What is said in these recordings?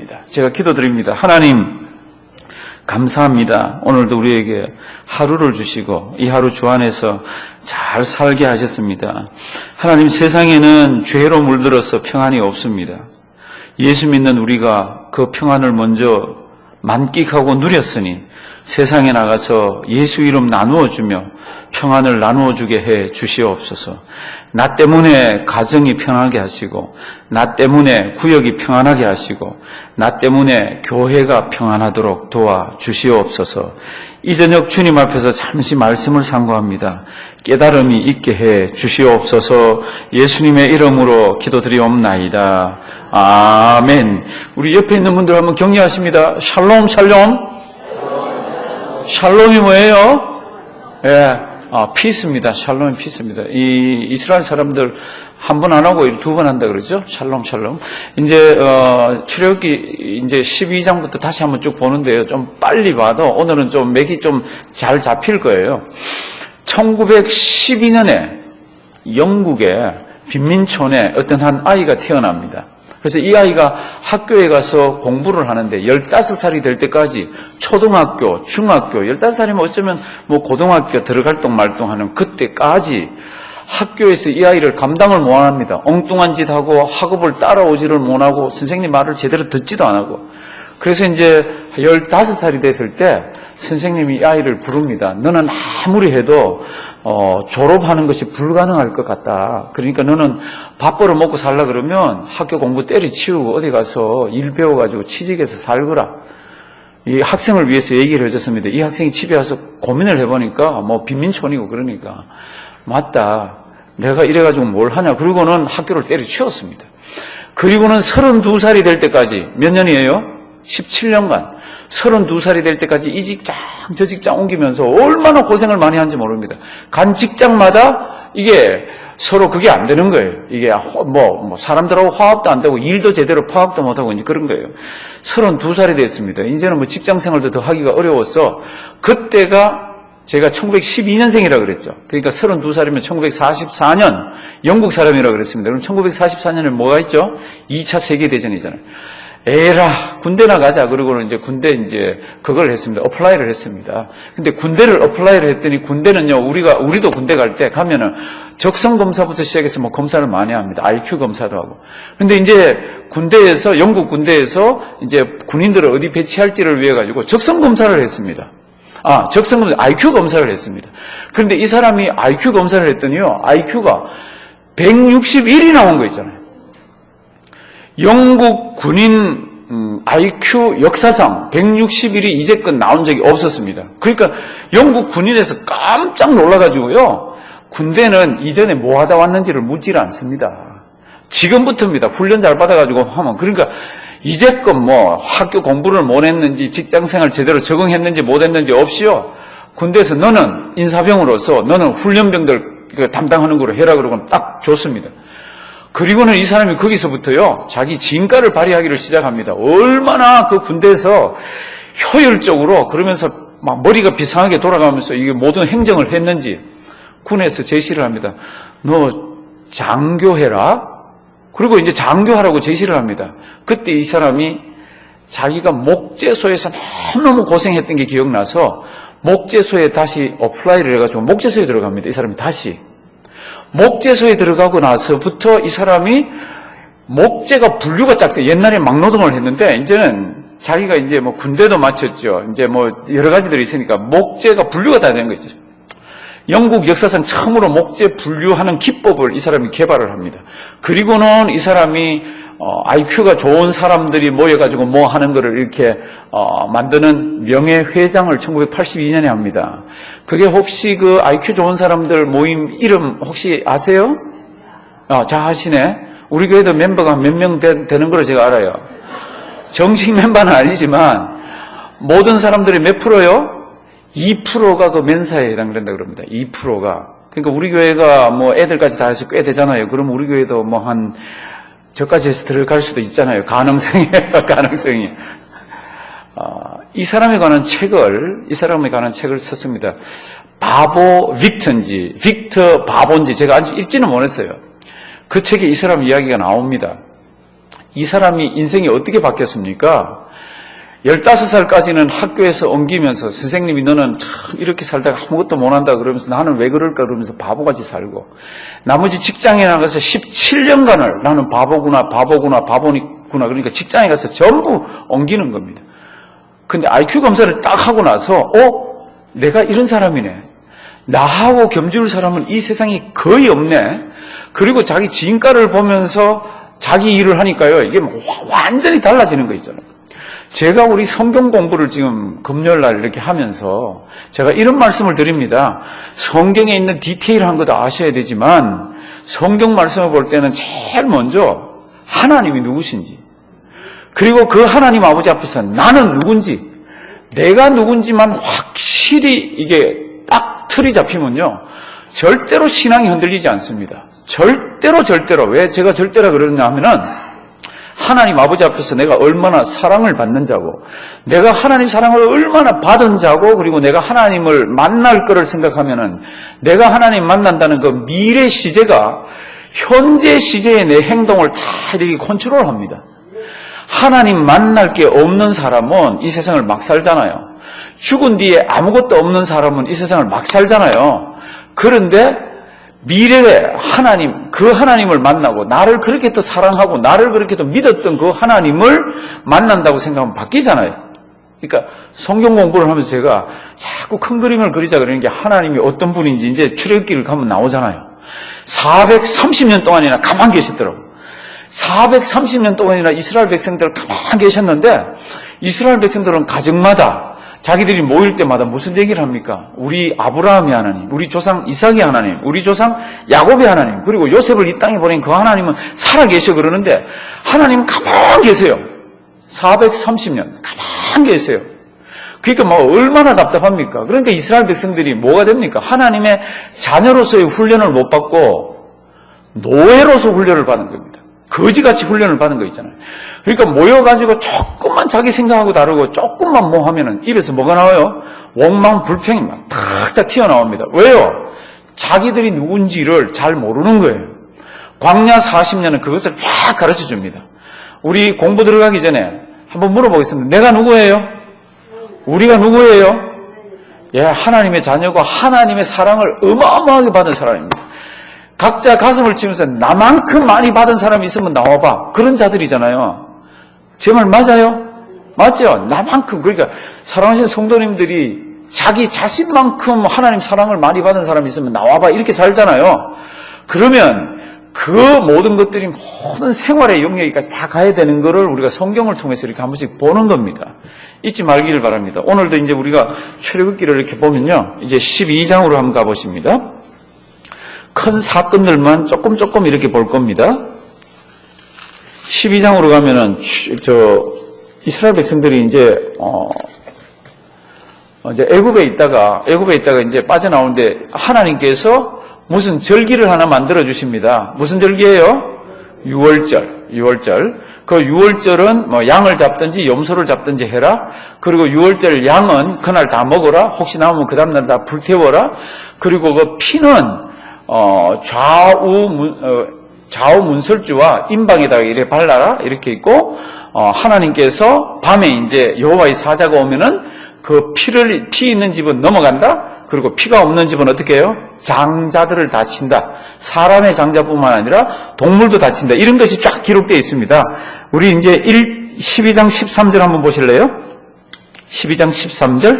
됩니다. 제가 기도드립니다. 하나님 감사합니다. 오늘도 우리에게 하루를 주시고 이 하루 주 안에서 잘 살게 하셨습니다. 하나님, 세상에는 죄로 물들어서 평안이 없습니다. 예수 믿는 우리가 그 평안을 먼저 만끽하고 누렸으니 세상에 나가서 예수 이름 나누어주며 평안을 나누어주게 해 주시옵소서. 나 때문에 가정이 평안하게 하시고, 나 때문에 구역이 평안하게 하시고, 나 때문에 교회가 평안하도록 도와주시옵소서. 이 저녁 주님 앞에서 잠시 말씀을 상고합니다. 깨달음이 있게 해 주시옵소서. 예수님의 이름으로 기도드리옵나이다. 아멘. 우리 옆에 있는 분들 한번 격려하십니다. 샬롬, 샬롬. 샬롬이 뭐예요? 예, 피스입니다. 샬롬이 피스입니다. 이 이스라엘 사람들 한 번 안 하고 두 번 한다 그러죠? 샬롬, 샬롬. 이제, 출애굽기 이제 12장부터 다시 한번 쭉 보는데요. 좀 빨리 봐도 오늘은 좀 맥이 좀 잘 잡힐 거예요. 1912년에 영국의 빈민촌에 어떤 한 아이가 태어납니다. 그래서 이 아이가 학교에 가서 공부를 하는데 15살이 될 때까지 초등학교, 중학교, 15살이면 어쩌면 뭐 고등학교 들어갈동 말동하는 그때까지 학교에서 이 아이를 감당을 못합니다. 엉뚱한 짓 하고 학업을 따라오지를 못하고 선생님 말을 제대로 듣지도 안 하고. 그래서 이제 15살이 됐을 때 선생님이 이 아이를 부릅니다. 너는 아무리 해도 졸업하는 것이 불가능할 것 같다. 그러니까 너는 밥 벌어 먹고 살라 그러면 학교 공부 때려치우고 어디 가서 일 배워가지고 취직해서 살거라. 이 학생을 위해서 얘기를 해줬습니다. 이 학생이 집에 와서 고민을 해보니까 뭐 빈민촌이고 그러니까 맞다. 내가 이래가지고 뭘 하냐. 그리고는 학교를 때려치웠습니다. 그리고는 32살이 될 때까지 몇 년이에요? 17년간 32살이 될 때까지 이 직장 저 직장 옮기면서 얼마나 고생을 많이 한지 모릅니다. 간 직장마다 이게 서로 그게 안 되는 거예요. 이게 뭐 사람들하고 화합도 안 되고 일도 제대로 파악도 못하고 이제 그런 거예요. 32살이 됐습니다. 이제는 뭐 직장 생활도 더 하기가 어려워서 그때가 제가 1912년생이라고 그랬죠. 그러니까 32살이면 1944년 영국 사람이라고 그랬습니다. 그럼 1944년에 뭐가 있죠? 2차 세계대전이잖아요. 에라, 군대나 가자. 그러고는 이제 군대 이제 그걸 했습니다. 어플라이를 했습니다. 근데 군대를 어플라이를 했더니 군대는요, 우리도 군대 갈 때 가면은 적성검사부터 시작해서 뭐 검사를 많이 합니다. IQ 검사도 하고. 근데 이제 군대에서, 영국 군대에서 이제 군인들을 어디 배치할지를 위해 가지고 적성검사를 했습니다. 적성검사, IQ 검사를 했습니다. 그런데 이 사람이 IQ 검사를 했더니요, IQ가 161이 나온 거 있잖아요. 영국 군인 IQ 역사상 161이 이제껏 나온 적이 없었습니다. 그러니까 영국 군인에서 깜짝 놀라가지고요, 군대는 이전에 뭐 하다 왔는지를 묻지를 않습니다. 지금부터입니다. 훈련 잘 받아가지고 하면. 그러니까 이제껏 뭐 학교 공부를 못 했는지 직장생활 제대로 적응했는지 못 했는지 없이요, 군대에서 너는 인사병으로서 너는 훈련병들 담당하는 거로 해라 그러고 딱 줬습니다. 그리고는 이 사람이 거기서부터요, 자기 진가를 발휘하기를 시작합니다. 얼마나 그 군대에서 효율적으로, 그러면서 막 머리가 비상하게 돌아가면서 이게 모든 행정을 했는지 군에서 제시를 합니다. 너 장교해라. 그리고 이제 장교하라고 제시를 합니다. 그때 이 사람이 자기가 목재소에서 너무너무 고생했던 게 기억나서 목재소에 다시 어플라이를 해가지고 목재소에 들어갑니다. 이 사람이 다시. 목재소에 들어가고 나서부터 이 사람이 목재가 분류가 쫙 돼. 옛날에 막노동을 했는데 이제는 자기가 이제 뭐 군대도 마쳤죠. 이제 뭐 여러 가지들이 있으니까 목재가 분류가 다 된 거 있죠. 영국 역사상 처음으로 목재 분류하는 기법을 이 사람이 개발을 합니다. 그리고는 이 사람이 IQ가 좋은 사람들이 모여가지고 뭐 하는 거를 이렇게 만드는 명예회장을 1982년에 합니다. 그게 혹시 그 IQ 좋은 사람들 모임 이름 혹시 아세요? 자, 하시네. 우리 교회도 멤버가 몇 명 되는 걸로 제가 알아요. 정식 멤버는 아니지만 모든 사람들이 몇 프로요? 2%가 그 멘사에 해당된다 그럽니다. 2%가. 그러니까 우리 교회가 뭐 애들까지 다 해서 꽤 되잖아요. 그럼 우리 교회도 뭐 한 저까지 해서 들어갈 수도 있잖아요. 가능성이. 이 사람에 관한 책을 썼습니다. 바보 빅터 바본지 제가 아직 읽지는 못했어요. 그 책에 이 사람 이야기가 나옵니다. 이 사람이 인생이 어떻게 바뀌었습니까? 15살까지는 학교에서 옮기면서 선생님이 너는 참 이렇게 살다가 아무것도 못한다 그러면서 나는 왜 그럴까 그러면서 바보같이 살고, 나머지 직장에 나가서 17년간을 나는 바보구나 그러니까 직장에 가서 전부 옮기는 겁니다. 근데 IQ 검사를 딱 하고 나서 내가 이런 사람이네, 나하고 겸줄 사람은 이 세상에 거의 없네. 그리고 자기 지인과를 보면서 자기 일을 하니까요, 이게 완전히 달라지는 거 있잖아요. 제가 우리 성경 공부를 지금 금요일날 이렇게 하면서 제가 이런 말씀을 드립니다. 성경에 있는 디테일한 것도 아셔야 되지만 성경 말씀을 볼 때는 제일 먼저 하나님이 누구신지, 그리고 그 하나님 아버지 앞에서 나는 누군지, 내가 누군지만 확실히 이게 딱 틀이 잡히면요, 절대로 신앙이 흔들리지 않습니다. 절대로. 왜 제가 절대라 그러냐 하면은, 하나님 아버지 앞에서 내가 얼마나 사랑을 받는 자고, 내가 하나님 사랑을 얼마나 받은 자고, 그리고 내가 하나님을 만날 거를 생각하면은, 내가 하나님 만난다는 그 미래 시제가 현재 시제의 내 행동을 다 이렇게 컨트롤합니다. 하나님 만날 게 없는 사람은 이 세상을 막 살잖아요. 죽은 뒤에 아무것도 없는 사람은 이 세상을 막 살잖아요. 그런데 미래에 하나님, 그 하나님을 만나고 나를 그렇게 또 사랑하고 나를 그렇게 또 믿었던 그 하나님을 만난다고 생각하면 바뀌잖아요. 그러니까 성경 공부를 하면서 제가 자꾸 큰 그림을 그리자 그러는 게, 하나님이 어떤 분인지 이제 출애굽기를 가면 나오잖아요. 430년 동안이나 가만 계시더라고요. 430년 동안이나 이스라엘 백성들 가만 계셨는데, 이스라엘 백성들은 가정마다 자기들이 모일 때마다 무슨 얘기를 합니까? 우리 아브라함의 하나님, 우리 조상 이삭의 하나님, 우리 조상 야곱의 하나님, 그리고 요셉을 이 땅에 보낸 그 하나님은 살아계셔 그러는데, 하나님은 가만 계세요. 430년 가만 계세요. 그러니까 뭐 얼마나 답답합니까? 그러니까 이스라엘 백성들이 뭐가 됩니까? 하나님의 자녀로서의 훈련을 못 받고 노예로서 훈련을 받는 겁니다. 거지같이 훈련을 받는 거 있잖아요. 그러니까 모여가지고 조금만 자기 생각하고 다르고 조금만 뭐 하면은 입에서 뭐가 나와요? 원망, 불평이 막 탁탁 튀어나옵니다. 왜요? 자기들이 누군지를 잘 모르는 거예요. 광야 40년은 그것을 쫙 가르쳐 줍니다. 우리 공부 들어가기 전에 한번 물어보겠습니다. 내가 누구예요? 우리가 누구예요? 예, 하나님의 자녀고 하나님의 사랑을 어마어마하게 받은 사람입니다. 각자 가슴을 치면서 나만큼 많이 받은 사람이 있으면 나와봐. 그런 자들이잖아요. 제 말 맞아요? 맞죠? 나만큼. 그러니까 사랑하시는 성도님들이 자기 자신만큼 하나님 사랑을 많이 받은 사람이 있으면 나와봐. 이렇게 살잖아요. 그러면 그 모든 것들이 모든 생활의 영역까지 다 가야 되는 거를 우리가 성경을 통해서 이렇게 한 번씩 보는 겁니다. 잊지 말기를 바랍니다. 오늘도 이제 우리가 출애굽기를 이렇게 보면요, 이제 12장으로 한번 가보십니다. 큰 사건들만 조금 이렇게 볼 겁니다. 12장으로 가면은 이스라엘 백성들이 이제 애굽에 있다가 이제 빠져나오는데, 하나님께서 무슨 절기를 하나 만들어 주십니다. 무슨 절기예요? 유월절. 그 유월절은 뭐 양을 잡든지 염소를 잡든지 해라. 그리고 유월절 양은 그날 다 먹어라. 혹시 남으면 그 다음날 다 불태워라. 그리고 그 피는 좌우 문설주와 임방에다가 이렇게 발라라. 이렇게 있고, 하나님께서 밤에 이제 여호와의 사자가 오면은 그 피 있는 집은 넘어간다. 그리고 피가 없는 집은 어떻게 해요? 장자들을 다 친다. 사람의 장자뿐만 아니라 동물도 다 친다. 이런 것이 쫙 기록되어 있습니다. 우리 이제 12장 13절 한번 보실래요? 12장 13절.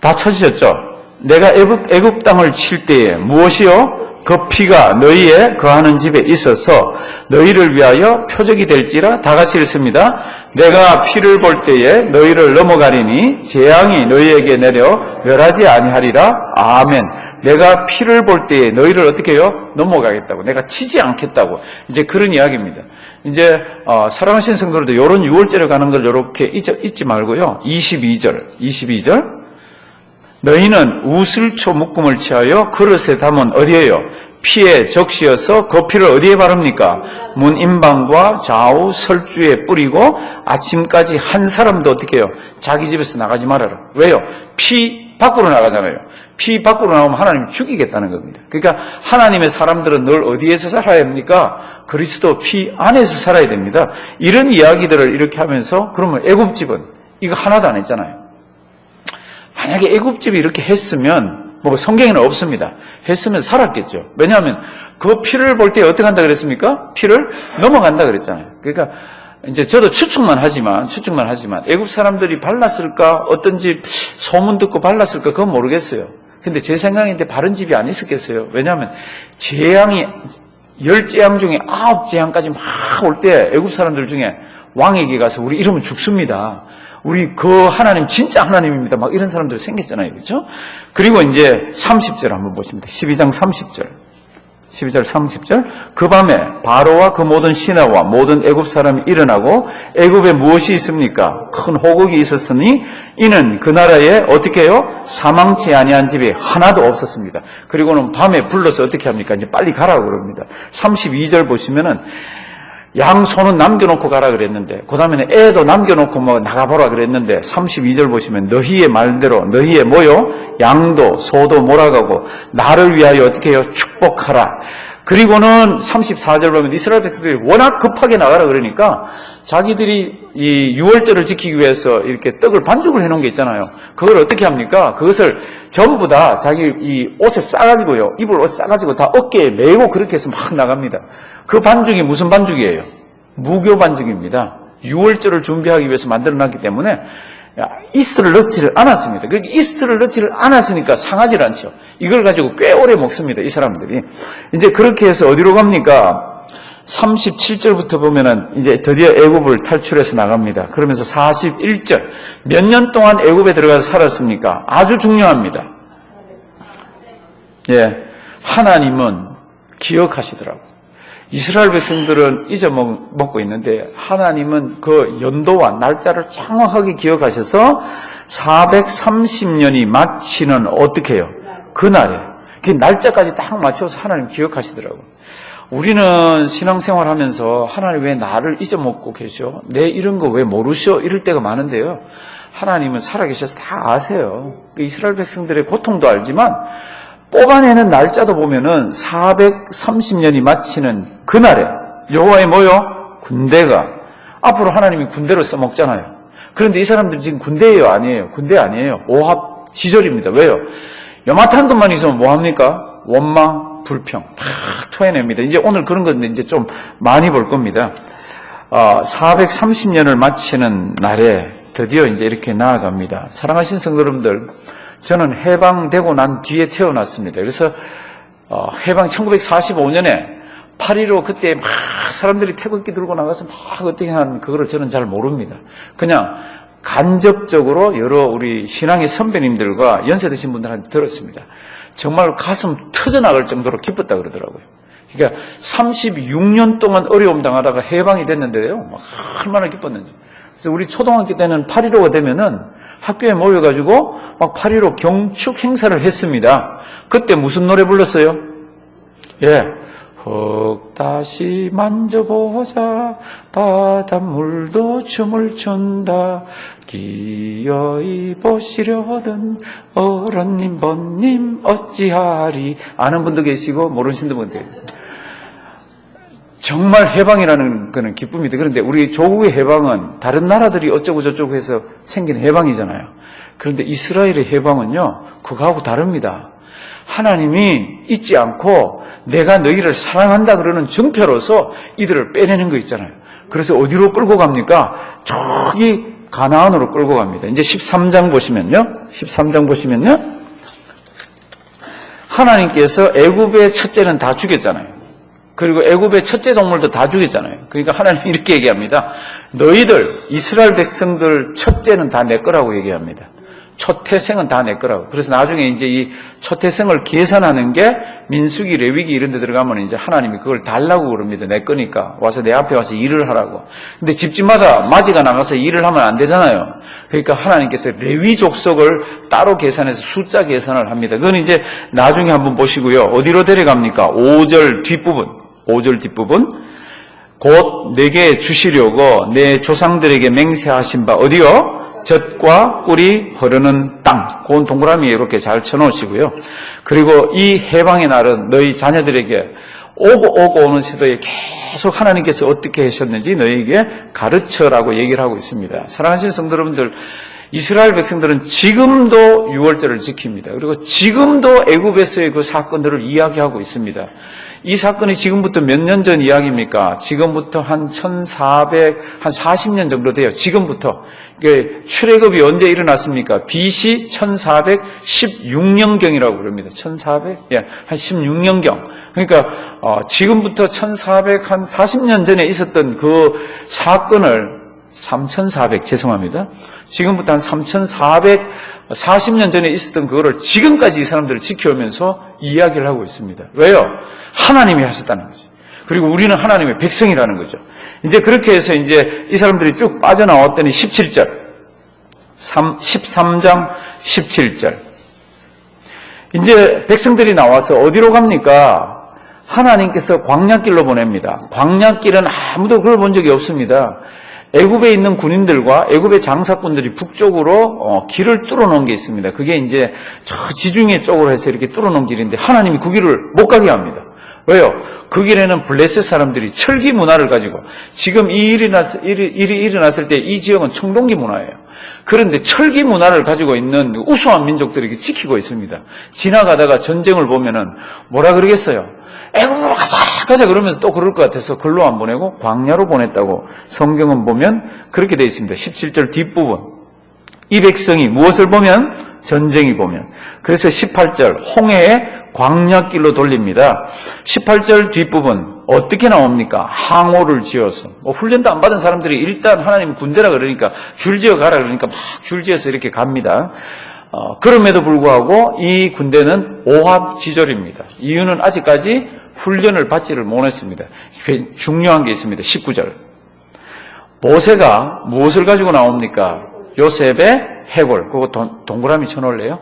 다 찾으셨죠? 내가 애굽 땅을 칠 때에 무엇이요? 그 피가 너희의 거하는 집에 있어서 너희를 위하여 표적이 될지라. 다 같이 읽습니다. 내가 피를 볼 때에 너희를 넘어가리니 재앙이 너희에게 내려 멸하지 아니하리라. 아멘. 내가 피를 볼 때에 너희를 어떻게 해요? 넘어가겠다고. 내가 치지 않겠다고. 이제 그런 이야기입니다. 이제 사랑하시는 성도들도 이런 유월절에 가는 걸 이렇게 잊지 말고요. 22절. 너희는 우슬초 묶음을 취하여 그릇에 담은 어디에요? 피에 적시어서 그 피를 어디에 바릅니까? 문 임방과 좌우 설주에 뿌리고 아침까지 한 사람도 어떻게 해요? 자기 집에서 나가지 말아라. 왜요? 피 밖으로 나가잖아요. 피 밖으로 나오면 하나님이 죽이겠다는 겁니다. 그러니까 하나님의 사람들은 늘 어디에서 살아야 합니까? 그리스도 피 안에서 살아야 됩니다. 이런 이야기들을 이렇게 하면서 그러면 애굽집은 이거 하나도 안 했잖아요. 만약에 애굽집이 이렇게 했으면 뭐 성경에는 없습니다. 했으면 살았겠죠. 왜냐하면 그 피를 볼 때 어떻게 한다 그랬습니까? 피를 넘어간다 그랬잖아요. 그러니까 이제 저도 추측만 하지만 애굽 사람들이 발랐을까? 어떤 집 소문 듣고 발랐을까? 그건 모르겠어요. 근데 제 생각인데 바른 집이 안 있었겠어요. 왜냐하면 재앙이 10재앙 중에 9재앙까지 막 올 때 애굽 사람들 중에 왕에게 가서 우리 이러면 죽습니다. 우리 그 하나님 진짜 하나님입니다. 막 이런 사람들 생겼잖아요. 그렇죠? 그리고 이제 30절 한번 보십니다. 12장 30절. 12절 30절. 그 밤에 바로와 그 모든 신하와 모든 애굽 사람이 일어나고 애굽에 무엇이 있습니까? 큰 호국이 있었으니 이는 그 나라에 어떻게 해요? 사망치 아니한 집이 하나도 없었습니다. 그리고는 밤에 불러서 어떻게 합니까? 이제 빨리 가라고 그럽니다. 32절 보시면은 양손은 남겨놓고 가라 그랬는데 그 다음에는 애도 남겨놓고 뭐 나가보라 그랬는데 32절 보시면 너희의 말대로 너희의 뭐요? 양도 소도 몰아가고 나를 위하여 어떻게 해요? 축복하라. 그리고는 34절 보면 이스라엘 백성들이 워낙 급하게 나가라 그러니까 자기들이 이 유월절을 지키기 위해서 이렇게 떡을 반죽을 해놓은 게 있잖아요. 그걸 어떻게 합니까? 그것을 전부 다 자기 이 옷에 싸가지고요. 이불 옷 싸가지고 다 어깨에 메고 그렇게 해서 막 나갑니다. 그 반죽이 무슨 반죽이에요? 무교 반죽입니다. 유월절을 준비하기 위해서 만들어놨기 때문에 이스트를 넣지를 않았습니다. 그러니까 이스트를 넣지를 않았으니까 상하지 않죠. 이걸 가지고 꽤 오래 먹습니다. 이 사람들이. 이제 그렇게 해서 어디로 갑니까? 37절부터 보면은 이제 드디어 애굽을 탈출해서 나갑니다. 그러면서 41절 몇 년 동안 애굽에 들어가서 살았습니까? 아주 중요합니다. 예, 하나님은 기억하시더라고요. 이스라엘 백성들은 잊어먹고 있는데 하나님은 그 연도와 날짜를 정확하게 기억하셔서 430년이 마치는 어떻게 해요? 그날에 그 날짜까지 딱 맞춰서 하나님 기억하시더라고요. 우리는 신앙생활 하면서 하나님 왜 나를 잊어먹고 계셔? 내 이런 거 왜 모르셔? 이럴 때가 많은데요. 하나님은 살아계셔서 다 아세요. 이스라엘 백성들의 고통도 알지만 뽑아내는 날짜도 보면은 430년이 마치는 그날에 여호와의 뭐요? 군대가 앞으로 하나님이 군대로 써먹잖아요. 그런데 이 사람들 지금 군대예요? 아니에요? 군대 아니에요. 오합 지졸입니다. 왜요? 요만한 것만 있으면 뭐합니까? 원망, 불평 다 토해냅니다. 이제 오늘 그런 건데 이제 좀 많이 볼 겁니다. 430년을 마치는 날에 드디어 이제 이렇게 나아갑니다. 사랑하신 성도 여러분들, 저는 해방되고 난 뒤에 태어났습니다. 그래서 해방 1945년에 8.15 그때 막 사람들이 태극기 들고 나가서 막 어떻게 한 그거를 저는 잘 모릅니다. 그냥 간접적으로 여러 우리 신앙의 선배님들과 연세 드신 분들한테 들었습니다. 정말 가슴 터져나갈 정도로 기뻤다 그러더라고요. 그러니까 36년 동안 어려움 당하다가 해방이 됐는데요. 막 얼마나 기뻤는지. 그래서 우리 초등학교 때는 8.15가 되면은 학교에 모여가지고 막 8.15 경축 행사를 했습니다. 그때 무슨 노래 불렀어요? 예. 흙 다시 만져보자. 바닷물도 춤을 춘다. 기어이 보시려던 어른님 번님 어찌하리. 아는 분도 계시고 모르시는 분도 계시고. 정말 해방이라는 거는 기쁨이다. 그런데 우리 조국의 해방은 다른 나라들이 어쩌고 저쩌고 해서 생긴 해방이잖아요. 그런데 이스라엘의 해방은요, 그거하고 다릅니다. 하나님이 잊지 않고 내가 너희를 사랑한다 그러는 증표로서 이들을 빼내는 거 있잖아요. 그래서 어디로 끌고 갑니까? 저기 가나안으로 끌고 갑니다. 이제 13장 보시면요. 하나님께서 애굽의 첫째는 다 죽였잖아요. 그리고 애굽의 첫째 동물도 다 죽였잖아요. 그러니까 하나님이 이렇게 얘기합니다. 너희들 이스라엘 백성들 첫째는 다 내 거라고 얘기합니다. 초태생은 다 내 거라고. 그래서 나중에 이제 이 초태생을 계산하는 게 민수기, 레위기 이런 데 들어가면 이제 하나님이 그걸 달라고 그럽니다. 내 거니까 와서 내 앞에 와서 일을 하라고. 근데 집집마다 맞이가 나가서 일을 하면 안 되잖아요. 그러니까 하나님께서 레위 족속을 따로 계산해서 숫자 계산을 합니다. 그건 이제 나중에 한번 보시고요. 어디로 데려갑니까? 5절 뒷부분. 곧 내게 주시려고 내 조상들에게 맹세하신 바 어디요? 젖과 꿀이 흐르는 땅. 그건 동그라미에 이렇게 잘 쳐놓으시고요. 그리고 이 해방의 날은 너희 자녀들에게 오고 오는 세대에 계속 하나님께서 어떻게 하셨는지 너희에게 가르쳐라고 얘기를 하고 있습니다. 사랑하시는 성도 여러분들, 이스라엘 백성들은 지금도 유월절을 지킵니다. 그리고 지금도 애굽에서의 그 사건들을 이야기하고 있습니다. 이 사건이 지금부터 몇 년 전 이야기입니까? 지금부터 한 40년 정도 돼요. 지금부터. 출애굽이 언제 일어났습니까? BC 1416년경이라고 그럽니다. 한 16년경. 그러니까 지금부터 1440년 전에 있었던 그 사건을 3400, 죄송합니다. 지금부터 한 3440년 전에 있었던 그거를 지금까지 이 사람들을 지켜오면서 이야기를 하고 있습니다. 왜요? 하나님이 하셨다는 거죠. 그리고 우리는 하나님의 백성이라는 거죠. 이제 그렇게 해서 이제 이 사람들이 쭉 빠져나왔더니 17절. 13장 17절. 이제 백성들이 나와서 어디로 갑니까? 하나님께서 광야길로 보냅니다. 광야길은 아무도 그걸 본 적이 없습니다. 애굽에 있는 군인들과 애굽의 장사꾼들이 북쪽으로 길을 뚫어놓은 게 있습니다. 그게 이제 저 지중해 쪽으로 해서 이렇게 뚫어놓은 길인데 하나님이 그 길을 못 가게 합니다. 왜요? 그 길에는 블레셋 사람들이 철기 문화를 가지고 지금 이 일이 일어났을 때 이 지역은 청동기 문화예요. 그런데 철기 문화를 가지고 있는 우수한 민족들이 지키고 있습니다. 지나가다가 전쟁을 보면은 뭐라 그러겠어요? 애굽으로 가자 그러면서 또 그럴 것 같아서 글로 안 보내고 광야로 보냈다고 성경은 보면 그렇게 되어 있습니다. 17절 뒷부분. 이 백성이 무엇을 보면? 전쟁이 보면. 그래서 18절 홍해의 광야길로 돌립니다. 18절 뒷부분 어떻게 나옵니까? 항오를 지어서. 훈련도 안 받은 사람들이 일단 하나님 군대라 그러니까 줄지어 가라 그러니까 막 줄지어서 이렇게 갑니다. 그럼에도 불구하고 이 군대는 오합지졸입니다. 이유는 아직까지 훈련을 받지를 못했습니다. 중요한 게 있습니다. 19절. 모세가 무엇을 가지고 나옵니까? 요셉의 해골. 그거 동그라미 쳐놓을래요?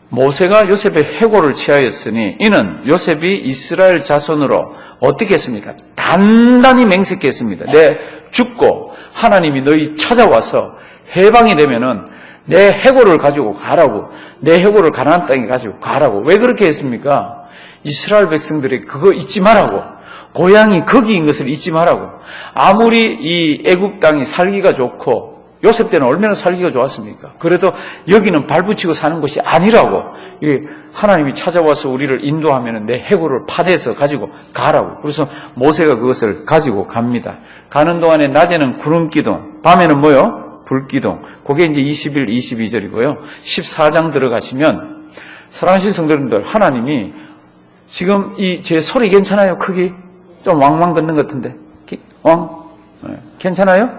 모세가 요셉의 해골을 취하였으니 이는 요셉이 이스라엘 자손으로 어떻게 했습니까? 단단히 맹세했습니다. 내 죽고 하나님이 너희 찾아와서 해방이 되면은 내 해골을 가지고 가라고, 내 해골을 가나안 땅에 가지고 가라고. 왜 그렇게 했습니까? 이스라엘 백성들이 그거 잊지 말라고, 고향이 거기인 것을 잊지 말라고. 아무리 이 애굽 땅이 살기가 좋고 요셉 때는 얼마나 살기가 좋았습니까? 그래도 여기는 발붙이고 사는 곳이 아니라고. 하나님이 찾아와서 우리를 인도하면 내 해골을 파내서 가지고 가라고. 그래서 모세가 그것을 가지고 갑니다. 가는 동안에 낮에는 구름기둥, 밤에는 뭐요? 불기둥. 그게 이제 21, 22절이고요. 14장 들어가시면 사랑하신 성도님들, 하나님이 지금 제 소리 괜찮아요? 크기? 좀 왕왕 걷는 것 같은데. 괜찮아요?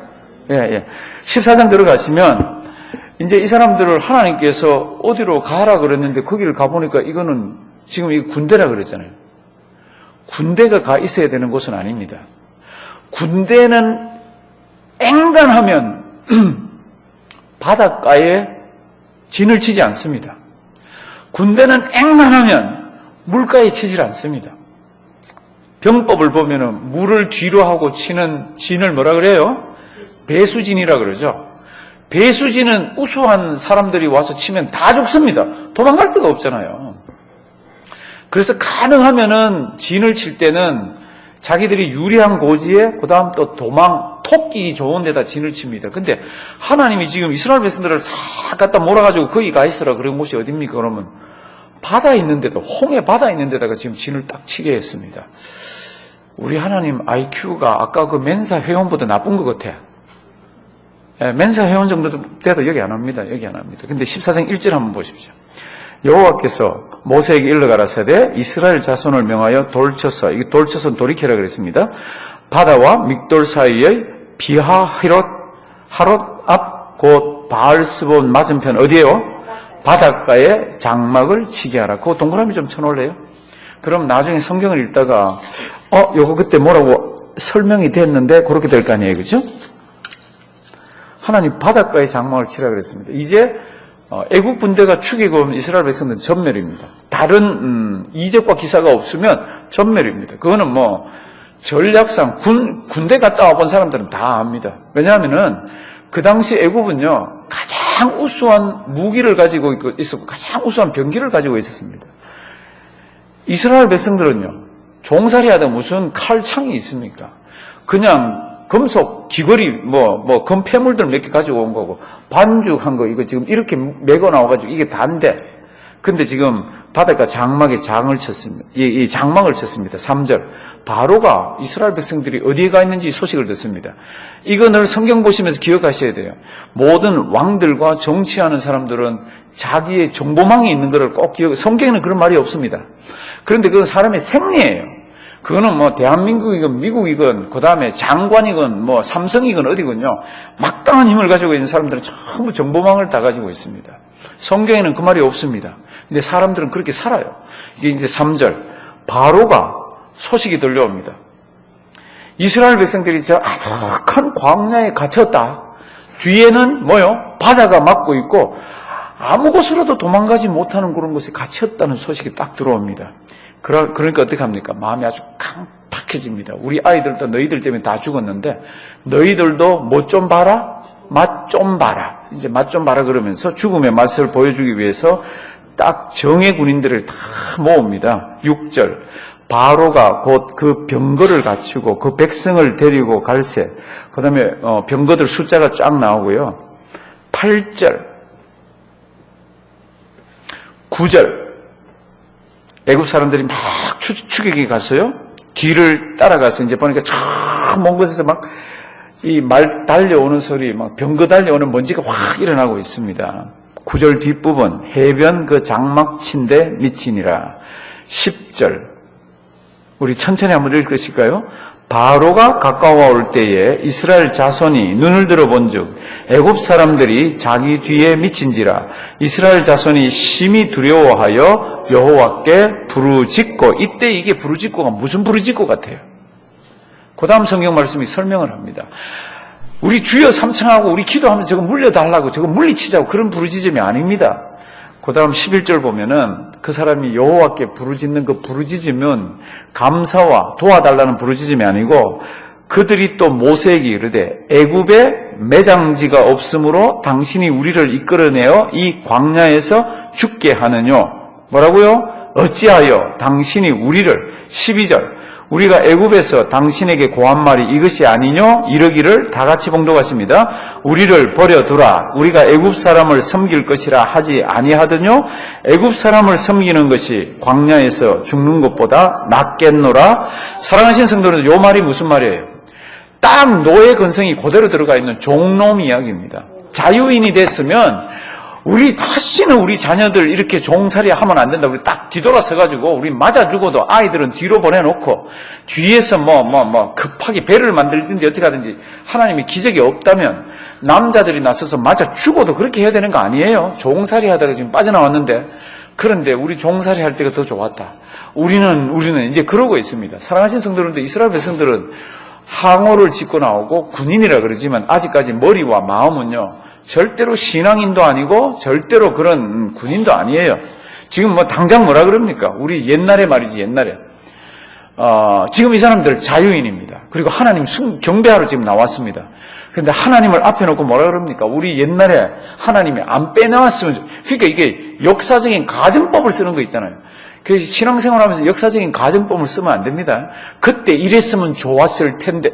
예. 14장 들어가시면 이제 이 사람들을 하나님께서 어디로 가라 그랬는데 거기를 가보니까 이거는 지금 이 군대라 그랬잖아요. 군대가 가 있어야 되는 곳은 아닙니다. 군대는 앵간하면 바닷가에 진을 치지 않습니다. 군대는 앵간하면 물가에 치질 않습니다. 병법을 보면은 물을 뒤로 하고 치는 진을 뭐라 그래요? 배수진이라 그러죠. 배수진은 우수한 사람들이 와서 치면 다 죽습니다. 도망갈 데가 없잖아요. 그래서 가능하면은 진을 칠 때는 자기들이 유리한 고지에 그 다음 또 토끼 좋은 데다 진을 칩니다. 근데 하나님이 지금 이스라엘 백성들을 싹 갖다 몰아가지고 거기 가 있으라 그런 곳이 어딥니까? 그러면 바다 있는데도, 홍해 바다 있는데다가 지금 진을 딱 치게 했습니다. 우리 하나님 IQ가 아까 그 멘사 회원보다 나쁜 것 같아. 멘사 회원 정도 돼도 여기 안 옵니다. 여기 안 옵니다. 근데 14장 1절 한번 보십시오. 여호와께서 모세에게 일러가라사대 이스라엘 자손을 명하여 돌쳐서, 이게 돌쳐서 돌이켜라 그랬습니다. 바다와 믹돌 사이의 비하히롯 앞 곧 바알스본 맞은편 어디에요? 바닷가에 장막을 치게 하라. 그거 동그라미 좀 쳐놓을래요? 그럼 나중에 성경을 읽다가 요거 그때 뭐라고 설명이 됐는데 그렇게 될 거 아니에요, 그죠? 하나님 바닷가에 장막을 치라 그랬습니다. 이제 애국 군대가 죽이고 이스라엘 백성들은 전멸입니다. 다른 이적과 기사가 없으면 전멸입니다. 그거는 뭐 전략상 군대 갔다 와본 사람들은 다 압니다. 왜냐하면은 그 당시 애굽은요, 가장 우수한 무기를 가지고 있었고, 가장 우수한 병기를 가지고 있었습니다. 이스라엘 백성들은요, 종살이 하다 무슨 칼창이 있습니까? 그냥 금속 귀걸이, 금폐물들 몇 개 가지고 온 거고, 반죽한 거, 이거 지금 이렇게 메고 나와가지고 이게 다인데, 근데 지금 바닷가 장막에 장을 쳤습니다. 이 장막을 쳤습니다. 3절. 바로가 이스라엘 백성들이 어디에 가 있는지 소식을 듣습니다. 이거 늘 성경 보시면서 기억하셔야 돼요. 모든 왕들과 정치하는 사람들은 자기의 정보망이 있는 것을 꼭 성경에는 그런 말이 없습니다. 그런데 그건 사람의 생리예요. 그거는 대한민국이건 미국이건 그 다음에 장관이건 삼성이건 어디건요, 막강한 힘을 가지고 있는 사람들은 전부 정보망을 다 가지고 있습니다. 성경에는 그 말이 없습니다. 근데 사람들은 그렇게 살아요. 이게 이제 3절. 바로가 소식이 들려옵니다. 이스라엘 백성들이 저 아득한 광야에 갇혔다. 뒤에는 바다가 막고 있고 아무 곳으로도 도망가지 못하는 그런 곳에 갇혔다는 소식이 딱 들어옵니다. 그러니까 어떻게 합니까? 마음이 아주 강팍해집니다. 우리 아이들도 너희들 때문에 다 죽었는데 너희들도 뭐 좀 봐라? 맛 좀 봐라. 이제 맛 좀 봐라 그러면서 죽음의 맛을 보여주기 위해서 딱 정예 군인들을 다 모읍니다. 6절. 바로가 곧 그 병거를 갖추고 그 백성을 데리고 갈새. 그 다음에 병거들 숫자가 쫙 나오고요. 8절. 9절. 애굽 사람들이 막 추격이 갔어요. 뒤를 따라가서 이제 보니까 저 먼 곳에서 막 이 말 달려오는 소리, 막 병거 달려오는 먼지가 확 일어나고 있습니다. 9절 뒷부분, 해변 그 장막 침대 미치니라. 10절. 우리 천천히 한번 읽으실까요? 바로가 가까워 올 때에 이스라엘 자손이 눈을 들어본즉 애굽 사람들이 자기 뒤에 미친지라. 이스라엘 자손이 심히 두려워하여 여호와께 부르짖고, 이때 이게 부르짖고가 무슨 부르짖고 같아요? 그 다음 성경 말씀이 설명을 합니다. 우리 주여 삼창하고 우리 기도하면서 저거 물려달라고, 저거 물리치자고 그런 부르짖음이 아닙니다. 그 다음 11절 보면은 그 사람이 여호와께 부르짖는 그 부르짖음은 감사와 도와달라는 부르짖음이 아니고, 그들이 또 모세에게 이르되 애굽에 매장지가 없으므로 당신이 우리를 이끌어내어 이 광야에서 죽게 하느뇨. 뭐라고요? 어찌하여 당신이 우리를, 12절, 우리가 애굽에서 당신에게 고한 말이 이것이 아니뇨? 이러기를 다 같이 봉독하십니다. 우리를 버려두라. 우리가 애굽 사람을 섬길 것이라 하지 아니하더뇨? 애굽 사람을 섬기는 것이 광야에서 죽는 것보다 낫겠노라. 사랑하신 성도들, 이 말이 무슨 말이에요? 딱 노예 근성이 그대로 들어가 있는 종놈 이야기입니다. 자유인이 됐으면 우리 다시는 우리 자녀들 이렇게 종살이 하면 안 된다. 우리 딱 뒤돌아서가지고 우리 맞아 죽어도 아이들은 뒤로 보내놓고 뒤에서 급하게 배를 만들든지 어떻게 하든지, 하나님이 기적이 없다면 남자들이 나서서 맞아 죽어도 그렇게 해야 되는 거 아니에요? 종살이 하다가 지금 빠져나왔는데. 그런데 우리 종살이 할 때가 더 좋았다. 우리는 이제 그러고 있습니다. 사랑하신 성도들인데 이스라엘 백성들은 항오를 짓고 나오고 군인이라 그러지만 아직까지 머리와 마음은요, 절대로 신앙인도 아니고 절대로 그런 군인도 아니에요. 지금 당장 뭐라 그럽니까? 우리 옛날에 말이지, 옛날에. 지금 이 사람들 자유인입니다. 그리고 하나님 경배하러 지금 나왔습니다. 그런데 하나님을 앞에 놓고 뭐라 그럽니까? 우리 옛날에 하나님이 안 빼나왔으면, 그러니까 이게 역사적인 가정법을 쓰는 거 있잖아요. 그 신앙생활 하면서 역사적인 가정법을 쓰면 안 됩니다. 그때 이랬으면 좋았을 텐데.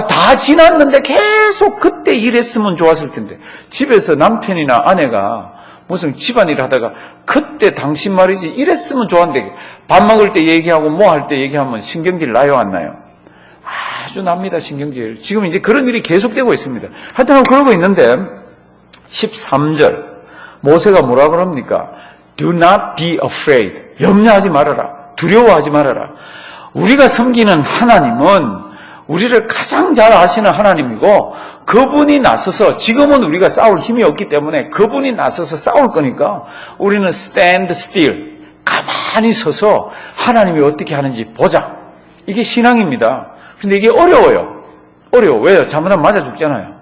다 지났는데 계속 그때 이랬으면 좋았을 텐데. 집에서 남편이나 아내가 무슨 집안일 하다가 그때 당신 말이지 이랬으면 좋았는데, 밥 먹을 때 얘기하고 뭐 할 때 얘기하면 신경질 나요, 안 나요? 아주 납니다, 신경질. 지금 이제 그런 일이 계속되고 있습니다. 하여튼 그러고 있는데 13절 모세가 뭐라 그럽니까? Do not be afraid. 염려하지 말아라. 두려워하지 말아라. 우리가 섬기는 하나님은 우리를 가장 잘 아시는 하나님이고, 그분이 나서서, 지금은 우리가 싸울 힘이 없기 때문에 그분이 나서서 싸울 거니까 우리는 stand still, 가만히 서서 하나님이 어떻게 하는지 보자. 이게 신앙입니다. 근데 이게 어려워요. 왜요? 잘못하면 맞아 죽잖아요.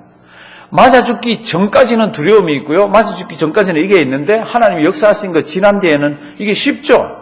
맞아 죽기 전까지는 두려움이 있고요, 맞아 죽기 전까지는 이게 있는데, 하나님이 역사하신 거 지난 뒤에는 이게 쉽죠.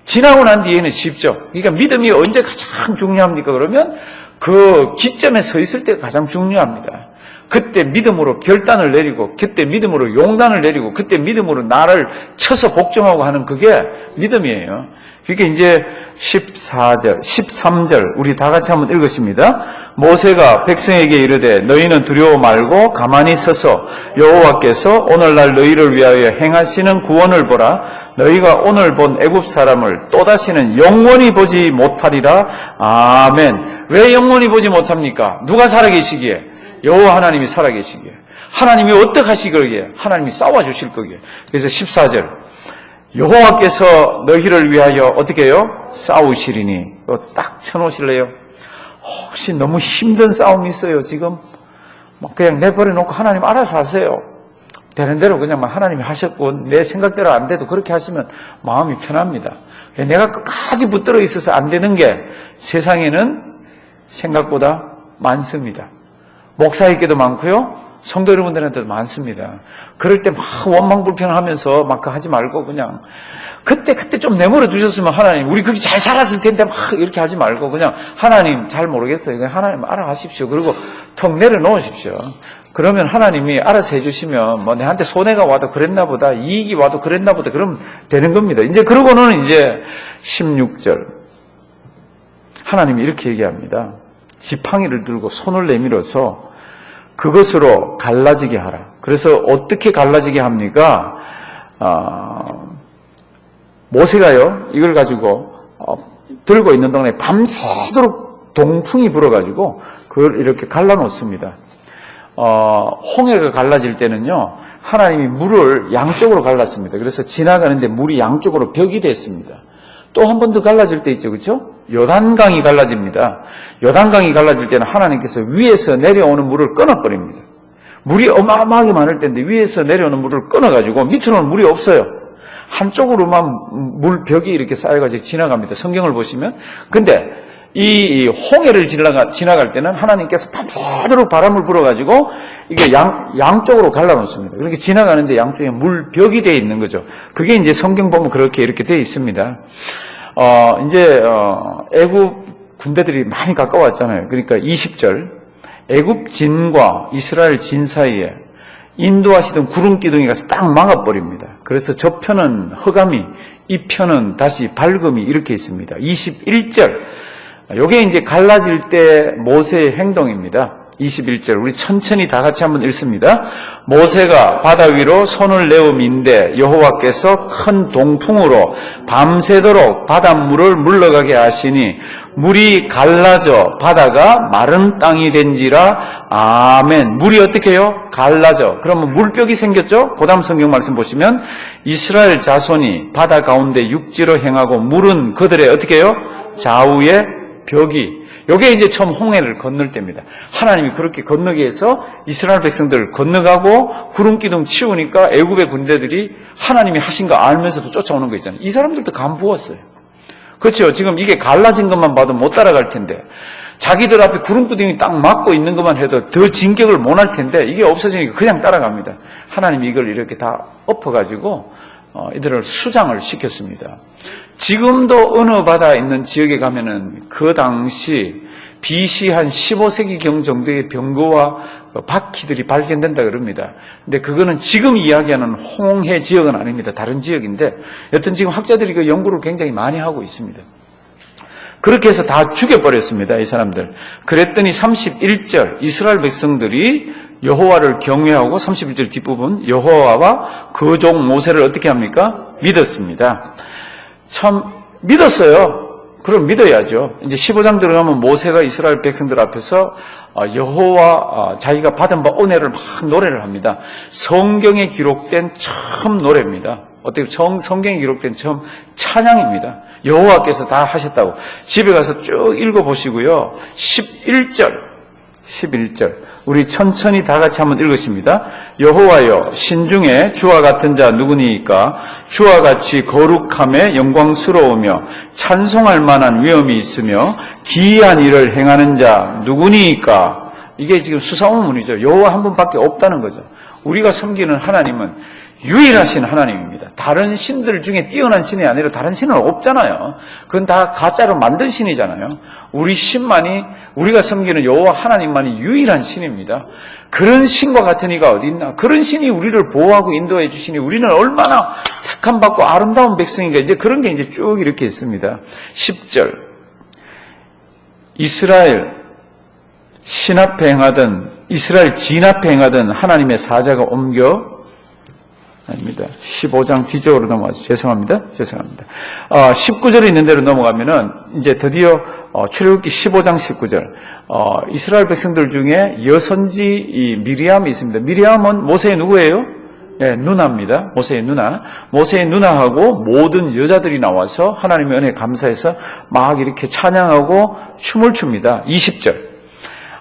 지나고 난 뒤에는 쉽죠. 그러니까 믿음이 언제 가장 중요합니까? 그러면 그 기점에 서 있을 때가 가장 중요합니다. 그때 믿음으로 결단을 내리고, 그때 믿음으로 용단을 내리고, 그때 믿음으로 나를 쳐서 복종하고 하는 그게 믿음이에요. 그게 이제 14절, 13절 우리 다 같이 한번 읽으십니다. 모세가 백성에게 이르되 너희는 두려워 말고 가만히 서서 여호와께서 오늘날 너희를 위하여 행하시는 구원을 보라. 너희가 오늘 본 애굽 사람을 또다시는 영원히 보지 못하리라. 아멘. 왜 영원히 보지 못합니까? 누가 살아계시기에? 여호와 하나님이 살아계시기에. 하나님이 어떻게 하시기에? 하나님이 싸워주실 거기에. 그래서 14절 여호와께서 너희를 위하여 어떻게 해요? 싸우시리니. 이거 딱 쳐놓으실래요? 혹시 너무 힘든 싸움이 있어요 지금? 그냥 내버려놓고 하나님 알아서 하세요. 되는 대로 그냥 하나님이 하셨고 내 생각대로 안 돼도 그렇게 하시면 마음이 편합니다. 내가 끝까지 붙들어 있어서 안 되는 게 세상에는 생각보다 많습니다. 목사에게도 많고요, 성도 여러분들한테도 많습니다. 그럴 때 막 원망불평하면서 막 하지 말고 그냥 그때 좀 내버려 두셨으면 하나님 우리 그렇게 잘 살았을 텐데 막 이렇게 하지 말고 그냥 하나님 잘 모르겠어요. 그냥 하나님 알아가십시오. 그리고 턱 내려놓으십시오. 그러면 하나님이 알아서 해주시면 뭐 내한테 손해가 와도 그랬나 보다, 이익이 와도 그랬나 보다, 그러면 되는 겁니다. 이제 그러고는 이제 16절 하나님이 이렇게 얘기합니다. 지팡이를 들고 손을 내밀어서 그것으로 갈라지게 하라. 그래서 어떻게 갈라지게 합니까? 모세가요 이걸 가지고 들고 있는 동안에 밤새도록 동풍이 불어가지고 그걸 이렇게 갈라놓습니다. 홍해가 갈라질 때는요 하나님이 물을 양쪽으로 갈랐습니다. 그래서 지나가는데 물이 양쪽으로 벽이 됐습니다. 또 한 번 더 갈라질 때 있죠, 그렇죠? 요단강이 갈라집니다. 요단강이 갈라질 때는 하나님께서 위에서 내려오는 물을 끊어버립니다. 물이 어마어마하게 많을 때인데 위에서 내려오는 물을 끊어가지고 밑으로는 물이 없어요. 한쪽으로만 물벽이 이렇게 쌓여가지고 지나갑니다. 성경을 보시면. 근데 이 홍해를 지나갈 때는 하나님께서 밤새도록 바람을 불어가지고 이게 양쪽으로 갈라놓습니다. 그렇게 지나가는데 양쪽에 물벽이 되어 있는 거죠. 그게 이제 성경 보면 그렇게 이렇게 되어 있습니다. 이제 애굽 군대들이 많이 가까웠잖아요. 그러니까 20절 애굽 진과 이스라엘 진 사이에 인도하시던 구름 기둥이 가서 딱 막아버립니다. 그래서 저 편은 흑암이, 이 편은 다시 밝음이 이렇게 있습니다. 21절 요게 이제 갈라질 때 모세의 행동입니다. 21절 우리 천천히 다 같이 한번 읽습니다. 모세가 바다 위로 손을 내어민데 여호와께서 큰 동풍으로 밤새도록 바닷물을 물러가게 하시니 물이 갈라져 바다가 마른 땅이 된지라. 아멘. 물이 어떻게 해요? 갈라져. 그러면 물벽이 생겼죠? 그 다음 성경 말씀 보시면 이스라엘 자손이 바다 가운데 육지로 행하고 물은 그들의 어떻게 해요? 좌우에 벽이. 요게 이제 처음 홍해를 건널 때입니다. 하나님이 그렇게 건너게 해서 이스라엘 백성들을 건너가고 구름기둥 치우니까 애굽의 군대들이 하나님이 하신 거 알면서도 쫓아오는 거 있잖아요. 이 사람들도 간 부었어요. 그렇죠. 지금 이게 갈라진 것만 봐도 못 따라갈 텐데 자기들 앞에 구름기둥이 딱 막고 있는 것만 해도 더 진격을 못 할 텐데 이게 없어지니까 그냥 따라갑니다. 하나님이 이걸 이렇게 다 엎어가지고 이들을 수장을 시켰습니다. 지금도 어느 바다에 있는 지역에 가면은 그 당시 BC 한 15세기경 정도의 병거와 바퀴들이 발견된다 그럽니다. 근데 그거는 지금 이야기하는 홍해 지역은 아닙니다. 다른 지역인데 여튼 지금 학자들이 그 연구를 굉장히 많이 하고 있습니다. 그렇게 해서 다 죽여버렸습니다. 이 사람들. 그랬더니 31절 이스라엘 백성들이 여호와를 경외하고 31절 뒷부분 여호와와 그 종 모세를 어떻게 합니까? 믿었습니다. 참 믿었어요. 그럼 믿어야죠. 이제 15장 들어가면 모세가 이스라엘 백성들 앞에서 여호와 자기가 받은 바 은혜를 막 노래를 합니다. 성경에 기록된 처음 노래입니다. 어떻게 성경에 기록된 처음 찬양입니다. 여호와께서 다 하셨다고. 집에 가서 쭉 읽어보시고요. 11절 우리 천천히 다 같이 한번 읽으십니다. 여호와여 신중에 주와 같은 자 누구니이까? 주와 같이 거룩함에 영광스러우며 찬송할 만한 위엄이 있으며 기이한 일을 행하는 자 누구니이까? 이게 지금 수사원문이죠. 여호와 한 분밖에 없다는 거죠. 우리가 섬기는 하나님은 유일하신 하나님입니다. 다른 신들 중에 뛰어난 신이 아니라 다른 신은 없잖아요. 그건 다 가짜로 만든 신이잖아요. 우리 신만이, 우리가 섬기는 여호와 하나님만이 유일한 신입니다. 그런 신과 같은 이가 어디 있나? 그런 신이 우리를 보호하고 인도해 주시니 우리는 얼마나 택함받고 아름다운 백성인가. 이제 그런 게 이제 쭉 이렇게 있습니다. 10절. 이스라엘 신 앞에 행하던, 이스라엘 진 앞에 행하던 하나님의 사자가 옮겨, 아닙니다. 15장 뒤쪽으로 넘어가서 죄송합니다. 19절에 있는 대로 넘어가면은 이제 드디어 출애굽기 15장 19절. 이스라엘 백성들 중에 여선지 이 미리암이 있습니다. 미리암은 모세의 누구예요? 예, 누나입니다. 모세의 누나. 모세의 누나하고 모든 여자들이 나와서 하나님의 은혜에 감사해서 막 이렇게 찬양하고 춤을 춥니다. 20절.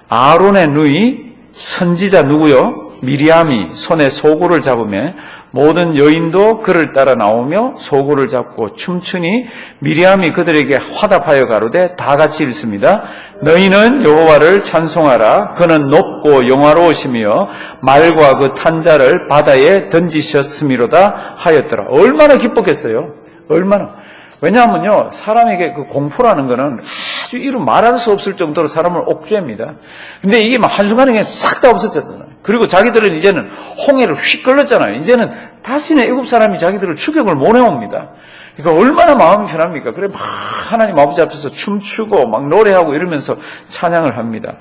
아론의 누이 선지자 누구요? 미리암이 손에 소구를 잡으며 모든 여인도 그를 따라 나오며 소구를 잡고 춤추니 미리암이 그들에게 화답하여 가로되 다 같이 읽습니다. 너희는 여호와를 찬송하라. 그는 높고 영화로우시며 말과 그 탄자를 바다에 던지셨음이로다 하였더라. 얼마나 기뻤겠어요? 얼마나. 왜냐하면요, 사람에게 그 공포라는 거는 아주 이루 말할 수 없을 정도로 사람을 옥죄입니다. 근데 이게 막 한순간에 그냥 싹 다 없어졌잖아요. 그리고 자기들은 이제는 홍해를 휙 걸렀잖아요. 이제는 다시는 애굽 사람이 자기들을 추격을 못 해옵니다. 그러니까 얼마나 마음이 편합니까? 그래 막 하나님 아버지 앞에서 춤추고 막 노래하고 이러면서 찬양을 합니다.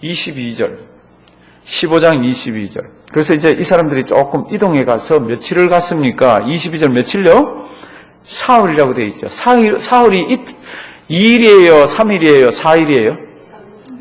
22절. 15장 22절. 그래서 이제 이 사람들이 조금 이동해 가서 며칠을 갔습니까? 22절 며칠요? 사흘이라고 되어 있죠. 사흘이 2일이에요? 3일이에요? 4일이에요?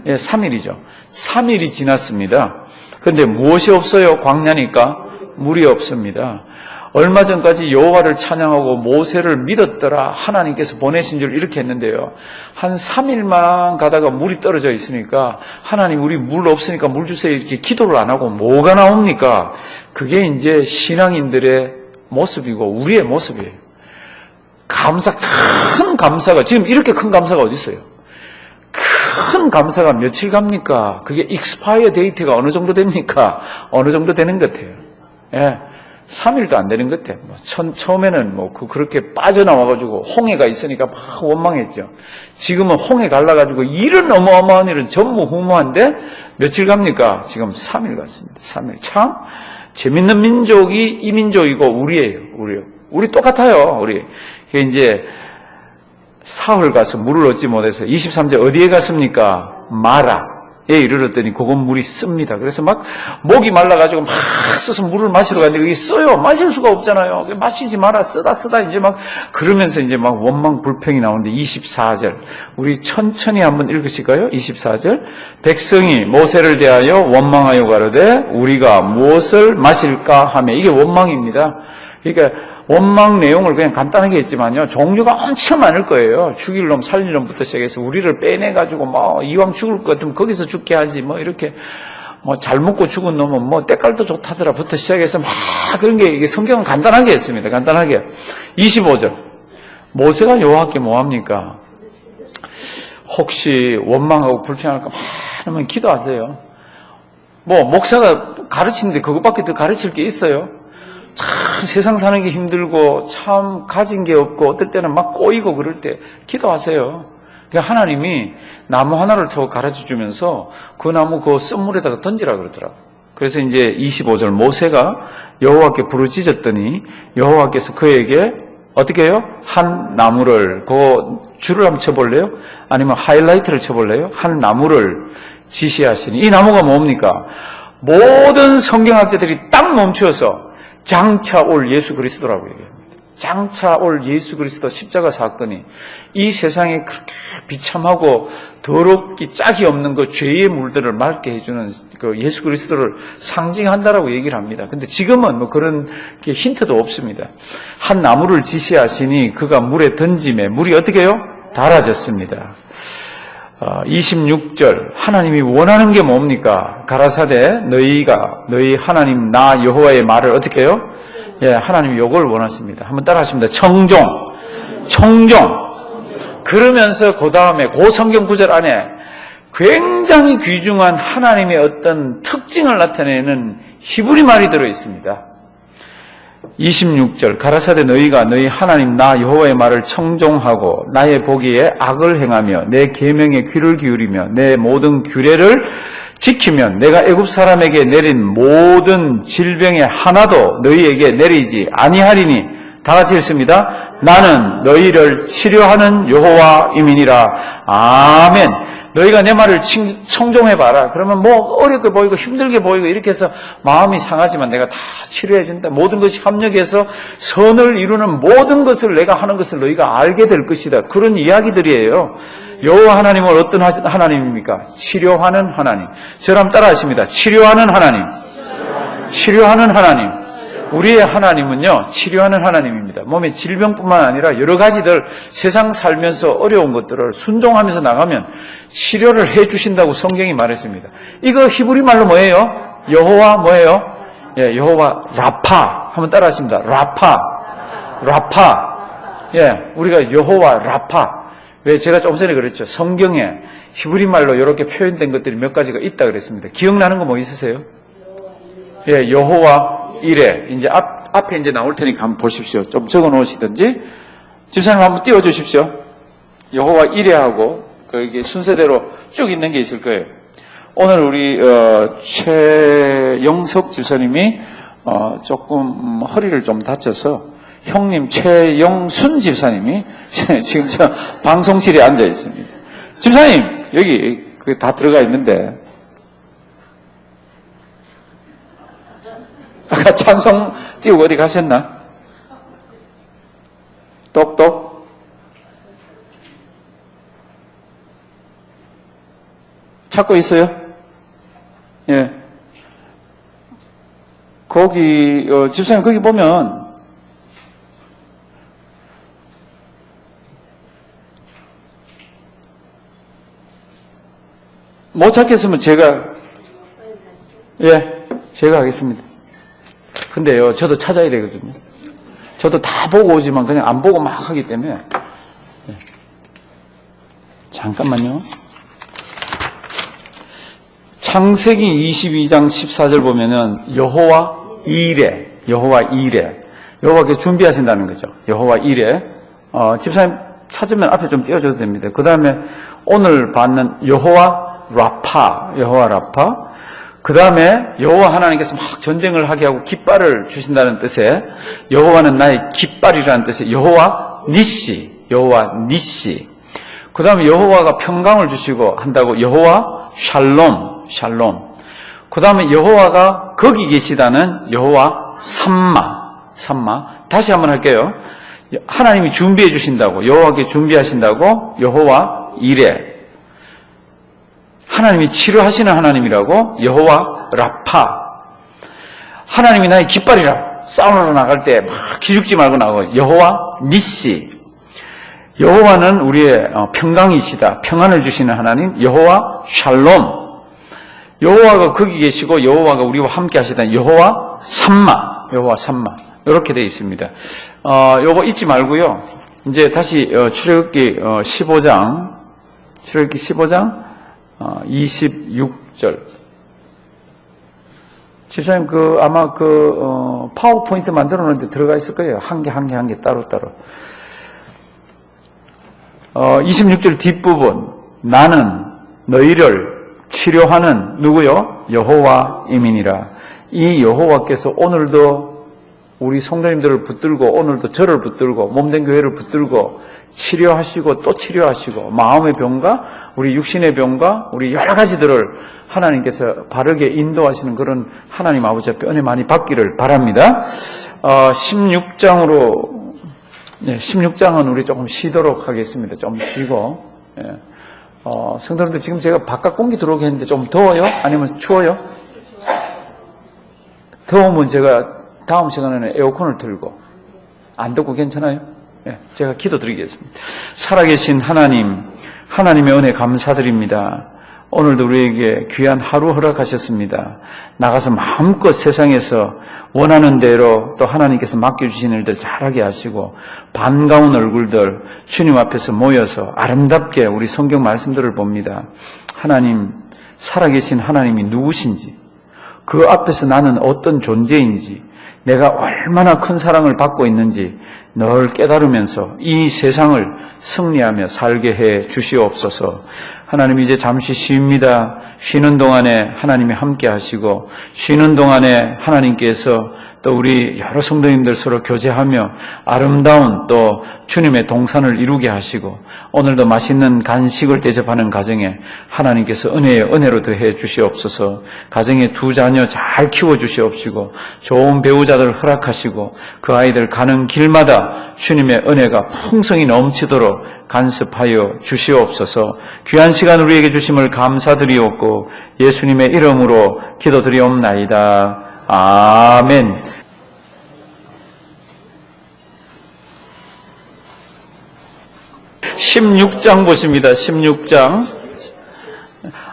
예, 3일이죠. 3일이 지났습니다. 그런데 무엇이 없어요? 광야니까 물이 없습니다. 얼마 전까지 여호와를 찬양하고 모세를 믿었더라. 하나님께서 보내신 줄 이렇게 했는데요. 한 3일만 가다가 물이 떨어져 있으니까 하나님 우리 물 없으니까 물 주세요 이렇게 기도를 안 하고 뭐가 나옵니까? 그게 이제 신앙인들의 모습이고 우리의 모습이에요. 큰 감사가, 지금 이렇게 큰 감사가 어디 있어요? 큰 감사가 며칠 갑니까? 그게 익스파이어 데이트가 어느 정도 됩니까? 어느 정도 되는 것 같아요. 예. 3일도 안 되는 것 같아요. 처음에는 그렇게 빠져나와가지고 홍해가 있으니까 막 원망했죠. 지금은 홍해 갈라가지고 이런 어마어마한 일은 전무후무한데 며칠 갑니까? 지금 3일 갔습니다. 3일. 참 재밌는 민족이 이 민족이고 우리예요. 우리 똑같아요. 우리. 이제 사흘 가서 물을 얻지 못해서 23절 어디에 갔습니까? 마라에 이르렀더니 그건 물이 씁니다. 그래서 막 목이 말라가지고 막 써서 물을 마시러 갔는데 그게 써요. 마실 수가 없잖아요. 마시지 마라. 쓰다 이제 막 그러면서 이제 막 원망 불평이 나오는데 24절 우리 천천히 한번 읽으실까요? 24절 백성이 모세를 대하여 원망하여 가로되 우리가 무엇을 마실까 하며 이게 원망입니다. 그러니까 원망 내용을 그냥 간단하게 했지만요. 종류가 엄청 많을 거예요. 죽일 놈, 살릴 놈부터 시작해서 우리를 빼내가지고 이왕 죽을 것 같으면 거기서 죽게 하지 이렇게 잘 먹고 죽은 놈은 때깔도 좋다더라부터 시작해서 그런 게 이게 성경은 간단하게 했습니다. 간단하게. 25절. 모세가 여호와께 뭐합니까? 혹시 원망하고 불평할까 많으면 기도하세요. 목사가 가르치는데 그것밖에 더 가르칠 게 있어요? 참 세상 사는 게 힘들고 참 가진 게 없고 어떨 때는 막 꼬이고 그럴 때 기도하세요. 그러니까 하나님이 나무 하나를 타고 가르쳐 주면서 그 나무 그 썬물에다가 던지라 그러더라고요. 그래서 이제 25절 모세가 여호와께 부르짖었더니 여호와께서 그에게 어떻게 해요? 한 나무를 그 줄을 한번 쳐볼래요? 아니면 하이라이트를 쳐볼래요? 한 나무를 지시하시니 이 나무가 뭡니까? 모든 성경학자들이 딱 멈추어서 장차 올 예수 그리스도라고 얘기합니다. 장차 올 예수 그리스도 십자가 사건이 이 세상에 그렇게 비참하고 더럽기 짝이 없는 그 죄의 물들을 맑게 해주는 그 예수 그리스도를 상징한다라고 얘기를 합니다. 근데 지금은 그런 게 힌트도 없습니다. 한 나무를 지시하시니 그가 물에 던짐에 물이 어떻게 해요? 달아졌습니다. 26절 하나님이 원하는 게 뭡니까? 가라사대 너희 하나님 나 여호와의 말을 어떻게 해요? 예, 하나님이 요걸 원하십니다. 한번 따라 하십니다. 청종. 그러면서 그 다음에 그 성경 구절 안에 굉장히 귀중한 하나님의 어떤 특징을 나타내는 히브리 말이 들어 있습니다. 26절 가라사대 너희가 너희 하나님 나 여호와의 말을 청종하고 나의 보기에 악을 행하며 내 계명에 귀를 기울이며 내 모든 규례를 지키면 내가 애굽 사람에게 내린 모든 질병의 하나도 너희에게 내리지 아니하리니 다 같이 읽습니다. 나는 너희를 치료하는 여호와임이니라. 아멘. 너희가 내 말을 청종해봐라. 그러면 뭐 어렵게 보이고 힘들게 보이고 이렇게 해서 마음이 상하지만 내가 다 치료해준다. 모든 것이 합력해서 선을 이루는 모든 것을 내가 하는 것을 너희가 알게 될 것이다. 그런 이야기들이에요. 여호와 하나님은 어떤 하나님입니까? 치료하는 하나님. 저랑 따라 하십니다. 치료하는 하나님. 치료하는 하나님. 우리의 하나님은요, 치료하는 하나님입니다. 몸의 질병뿐만 아니라 여러 가지들 세상 살면서 어려운 것들을 순종하면서 나가면 치료를 해주신다고 성경이 말했습니다. 이거 히브리 말로 뭐예요? 여호와 뭐예요? 예, 여호와 라파. 한번 따라 하십니다. 라파. 라파. 예, 우리가 여호와 라파. 왜 제가 조금 전에 그랬죠. 성경에 히브리 말로 이렇게 표현된 것들이 몇 가지가 있다 그랬습니다. 기억나는 거 뭐 있으세요? 예, 여호와 이레. 이제 앞에 이제 나올 테니까 한번 보십시오. 좀 적어 놓으시든지. 집사님 한번 띄워 주십시오. 여호와 이레하고 거기 순서대로 쭉 있는 게 있을 거예요. 오늘 우리 최영석 집사님이 조금 허리를 좀 다쳐서 형님 최영순 집사님이 지금 저 방송실에 앉아 있습니다. 집사님 여기 다 들어가 있는데 아까 찬송 띄우고 어디 가셨나? 똑똑? 찾고 있어요? 예. 거기, 집사님 거기 보면, 못 찾겠으면 제가, 예, 제가 하겠습니다. 근데요, 저도 찾아야 되거든요. 저도 다 보고 오지만 그냥 안 보고 막 하기 때문에. 네. 잠깐만요. 창세기 22장 14절 보면은 여호와 이레, 여호와 이레. 여호와께서 준비하신다는 거죠. 여호와 이레. 집사님 찾으면 앞에 좀 띄워줘도 됩니다. 그 다음에 오늘 받는 여호와 라파, 여호와 라파. 그 다음에 여호와 하나님께서 막 전쟁을 하게 하고 깃발을 주신다는 뜻에 여호와는 나의 깃발이라는 뜻의 여호와 니시, 여호와 니시. 그 다음에 여호와가 평강을 주시고 한다고 여호와 샬롬, 샬롬. 그 다음에 여호와가 거기 계시다는 여호와 삼마, 삼마. 다시 한번 할게요. 하나님이 준비해 주신다고, 여호와께 준비하신다고 여호와 이레. 하나님이 치료하시는 하나님이라고 여호와 라파. 하나님이 나의 깃발이라. 싸우러 나갈 때 막 기죽지 말고 나가고 여호와 니시. 여호와는 우리의 평강이시다. 평안을 주시는 하나님 여호와 샬롬. 여호와가 거기 계시고 여호와가 우리와 함께 하시다는 여호와 삼마. 여호와 삼마. 이렇게 되어 있습니다. 요거 잊지 말고요. 이제 다시 출애굽기 15장 26절. 집사님, 아마 파워포인트 만들어 놓는데 들어가 있을 거예요. 한 개 따로. 26절 뒷부분. 나는 너희를 치료하는 누구요? 여호와임이니라. 이 여호와께서 오늘도 우리 성도님들을 붙들고 오늘도 저를 붙들고 몸된 교회를 붙들고 치료하시고 또 치료하시고 마음의 병과 우리 육신의 병과 우리 여러 가지들을 하나님께서 바르게 인도하시는 그런 하나님 아버지의 은혜 많이 받기를 바랍니다. 16장은 우리 조금 쉬도록 하겠습니다. 좀 쉬고. 예. 성도님들 지금 제가 바깥 공기 들어오게 했는데 좀 더워요? 아니면 추워요? 더우면 제가 다음 시간에는 에어컨을 틀고 안 덥고 괜찮아요? 네, 제가 기도드리겠습니다. 살아계신 하나님, 하나님의 은혜 감사드립니다. 오늘도 우리에게 귀한 하루 허락하셨습니다. 나가서 마음껏 세상에서 원하는 대로 또 하나님께서 맡겨주신 일들 잘하게 하시고 반가운 얼굴들 주님 앞에서 모여서 아름답게 우리 성경 말씀들을 봅니다. 하나님, 살아계신 하나님이 누구신지, 그 앞에서 나는 어떤 존재인지, 내가 얼마나 큰 사랑을 받고 있는지 늘 깨달으면서 이 세상을 승리하며 살게 해 주시옵소서. 하나님, 이제 잠시 쉽니다. 쉬는 동안에 하나님이 함께 하시고, 쉬는 동안에 하나님께서 또 우리 여러 성도님들 서로 교제하며 아름다운 또 주님의 동산을 이루게 하시고, 오늘도 맛있는 간식을 대접하는 가정에 하나님께서 은혜에 은혜로 더해 주시옵소서. 가정에 두 자녀 잘 키워 주시옵시고, 좋은 배우자들 허락하시고, 그 아이들 가는 길마다 주님의 은혜가 풍성히 넘치도록 간섭하여 주시옵소서. 귀한 시간 우리에게 주심을 감사드리옵고 예수님의 이름으로 기도드리옵나이다. 아멘. (16장) 보십니다. 16장.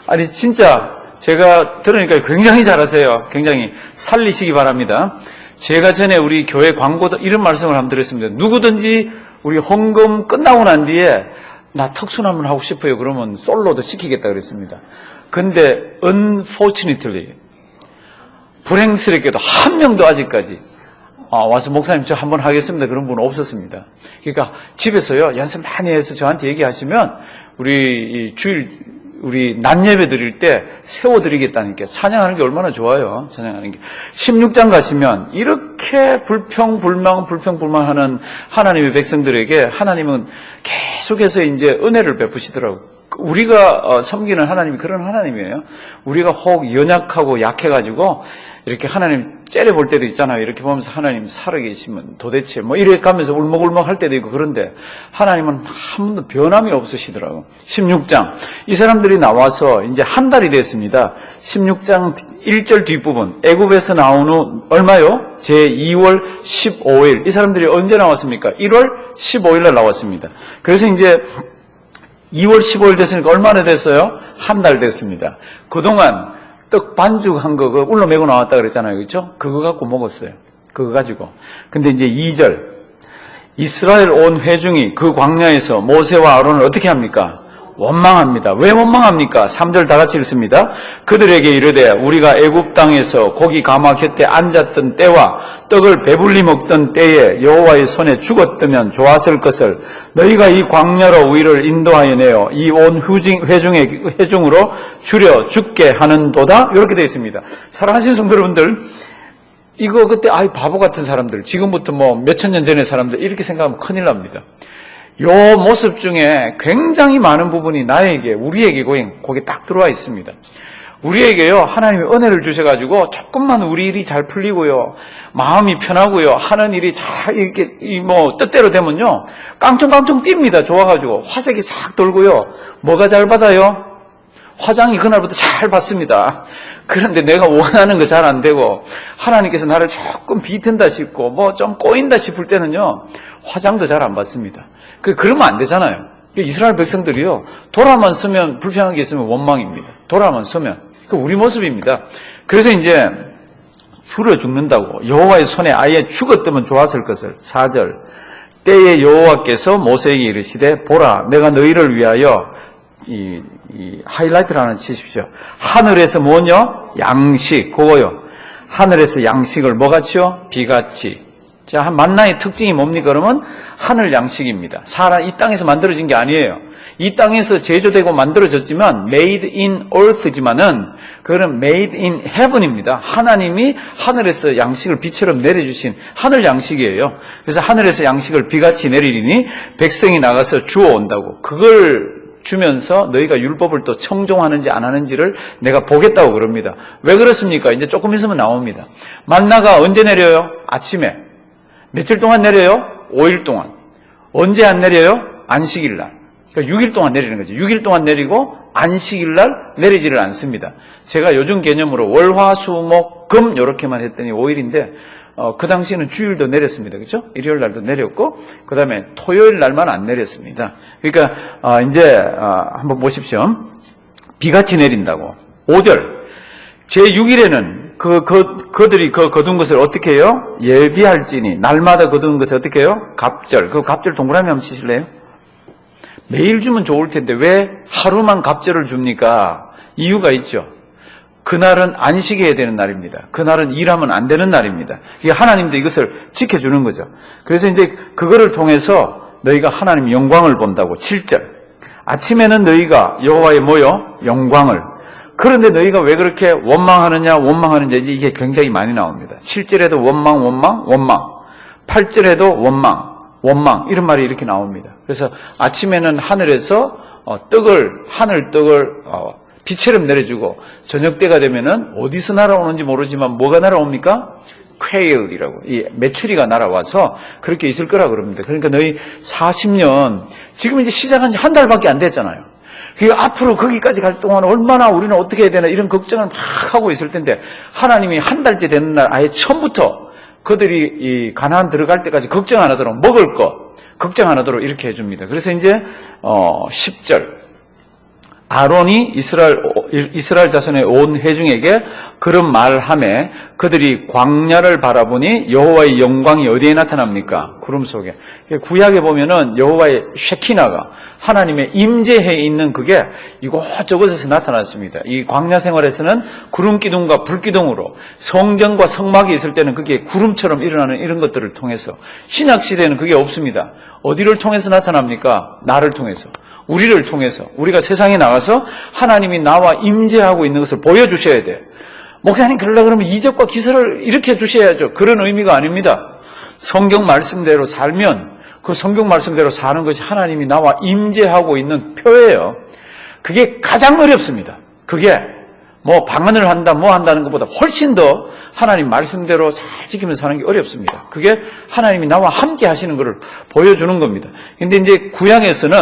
아니 진짜 제가 들으니까 굉장히 잘하세요. 굉장히 살리시기 바랍니다. 제가 전에 우리 교회 광고도 이런 말씀을 한번 드렸습니다. 누구든지 우리 헌금 끝나고 난 뒤에 나 특순 한번 하고 싶어요. 그러면 솔로도 시키겠다 그랬습니다. 근데 unfortunately 불행스럽게도 한 명도 아직까지 와서 목사님 저 한번 하겠습니다. 그런 분은 없었습니다. 그러니까 집에서요 연습 많이 해서 저한테 얘기하시면 우리 주일 우리 낮 예배 드릴 때 세워드리겠다니까. 찬양하는 게 얼마나 좋아요. 찬양하는 게. 16장 가시면 이렇게 불평불만하는 하나님의 백성들에게 하나님은 계속해서 이제 은혜를 베푸시더라고요. 우리가 섬기는 하나님이 그런 하나님이에요. 우리가 혹 연약하고 약해가지고 이렇게 하나님 째려볼 때도 있잖아요. 이렇게 보면서 하나님 살아계시면 도대체 뭐 이렇게 가면서 울먹울먹 할 때도 있고. 그런데 하나님은 한 번도 변함이 없으시더라고요. 16장 이 사람들이 나와서 이제 한 달이 됐습니다. 16장 1절 뒷부분 애굽에서 나온 후 얼마요? 제2월 15일. 이 사람들이 언제 나왔습니까? 1월 15일 날 나왔습니다. 그래서 이제 2월 15일 됐으니까 얼마나 됐어요? 한 달 됐습니다. 그동안 떡 반죽한 거, 그 울러 메고 나왔다 그랬잖아요. 그렇죠? 그거 갖고 먹었어요. 그거 가지고. 근데 이제 2절. 이스라엘 온 회중이 그 광야에서 모세와 아론을 어떻게 합니까? 원망합니다. 왜 원망합니까? 3절 다 같이 읽습니다. 그들에게 이르되 우리가 애굽 땅에서 고기 가마 곁에 앉았던 때와 떡을 배불리 먹던 때에 여호와의 손에 죽었다면 좋았을 것을 너희가 이 광야로 우리를 인도하여 내어 이 온 회중으로 줄여 죽게 하는도다. 이렇게 되어 있습니다. 사랑하시는 성도 여러분들, 이거 그때 바보 같은 사람들, 지금부터 뭐 몇천 년 전의 사람들 이렇게 생각하면 큰일 납니다. 요 모습 중에 굉장히 많은 부분이 나에게, 우리에게 거기 딱 들어와 있습니다. 우리에게요, 하나님이 은혜를 주셔가지고 조금만 우리 일이 잘 풀리고요, 마음이 편하고요, 하는 일이 잘 이렇게 뜻대로 되면요, 깡총깡총 뜁니다. 좋아가지고 화색이 싹 돌고요. 뭐가 잘 받아요? 화장이 그날부터 잘 받습니다. 그런데 내가 원하는 거 잘 안 되고 하나님께서 나를 조금 비튼다 싶고 뭐 좀 꼬인다 싶을 때는요, 화장도 잘 안 받습니다. 그러면 안 되잖아요. 이스라엘 백성들이요, 돌아만 서면 불평한 게 있으면 원망입니다. 돌아만 서면. 그 우리 모습입니다. 그래서 이제 줄여 죽는다고 여호와의 손에 아예 죽었다면 좋았을 것을. 4절 때에 여호와께서 모세에게 이르시되 보라 내가 너희를 위하여 이 하이라이트를 하나 치십시오. 하늘에서 뭐냐? 양식. 그거요. 하늘에서 양식을 뭐같이요? 비같이. 자, 만나의 특징이 뭡니까? 그러면 하늘 양식입니다. 이 땅에서 만들어진 게 아니에요. 이 땅에서 제조되고 만들어졌지만 made in earth지만은 그거는 made in heaven입니다. 하나님이 하늘에서 양식을 비처럼 내려주신 하늘 양식이에요. 그래서 하늘에서 양식을 비같이 내리리니 백성이 나가서 주워 온다고. 그걸 주면서 너희가 율법을 또 청종하는지 안 하는지를 내가 보겠다고 그럽니다. 왜 그렇습니까? 이제 조금 있으면 나옵니다. 만나가 언제 내려요? 아침에. 며칠 동안 내려요? 5일 동안. 언제 안 내려요? 안식일 날. 그러니까 6일 동안 내리는 거죠. 6일 동안 내리고 안식일 날 내리지를 않습니다. 제가 요즘 개념으로 월, 화, 수, 목, 금 이렇게만 했더니 5일인데 그 당시에는 주일도 내렸습니다. 그렇죠? 일요일 날도 내렸고 그 다음에 토요일 날만 안 내렸습니다. 그러니까 이제 한번 보십시오. 비같이 내린다고. 5절 제6일에는 그들이 거둔 것을 어떻게 해요? 예비할지니 날마다 거둔 것을 어떻게 해요? 갑절. 그 갑절 동그라미 한번 치실래요? 매일 주면 좋을 텐데 왜 하루만 갑절을 줍니까? 이유가 있죠. 그날은 안식해야 되는 날입니다. 그날은 일하면 안 되는 날입니다. 이게 하나님도 이것을 지켜주는 거죠. 그래서 이제 그거를 통해서 너희가 하나님 영광을 본다고. 7절. 아침에는 너희가 여호와의 뭐요? 영광을. 그런데 너희가 왜 그렇게 원망하느냐 이게 굉장히 많이 나옵니다. 7절에도 원망. 8절에도 원망 이런 말이 이렇게 나옵니다. 그래서 아침에는 하늘에서 하늘 떡을 비처럼 내려주고 저녁 때가 되면은 어디서 날아오는지 모르지만 뭐가 날아옵니까? 퀘일이라고, 이 메추리가 날아와서 그렇게 있을 거라 그럽니다. 그러니까 너희 40년, 지금 이제 시작한 지 한 달밖에 안 됐잖아요. 그러니까 앞으로 거기까지 갈 동안 얼마나 우리는 어떻게 해야 되나 이런 걱정을 막 하고 있을 텐데 하나님이 한 달째 되는 날 아예 처음부터 그들이 이 가나안 들어갈 때까지 걱정 안 하도록 먹을 거 걱정 안 하도록 이렇게 해줍니다. 그래서 이제 10절. 아론이 이스라엘 자손의 온 회중에게 그런 말하매 그들이 광야를 바라보니 여호와의 영광이 어디에 나타납니까? 구름 속에. 구약에 보면은 여호와의 쉐키나가 하나님의 임재해 있는 그게 이곳저곳에서 나타났습니다. 이 광야 생활에서는 구름 기둥과 불 기둥으로 성경과 성막이 있을 때는 그게 구름처럼 일어나는 이런 것들을 통해서, 신약 시대에는 그게 없습니다. 어디를 통해서 나타납니까? 나를 통해서, 우리를 통해서, 우리가 세상에 나가서 하나님이 나와 임재하고 있는 것을 보여주셔야 돼요. 목사님 그러려고 그러면 이적과 기사를 일으켜 주셔야죠. 그런 의미가 아닙니다. 성경 말씀대로 살면, 그 성경 말씀대로 사는 것이 하나님이 나와 임재하고 있는 표예요. 그게 가장 어렵습니다. 그게 뭐 방언을 한다 뭐 한다는 것보다 훨씬 더 하나님 말씀대로 잘 지키면서 사는 게 어렵습니다. 그게 하나님이 나와 함께 하시는 것을 보여주는 겁니다. 근데 이제 구약에서는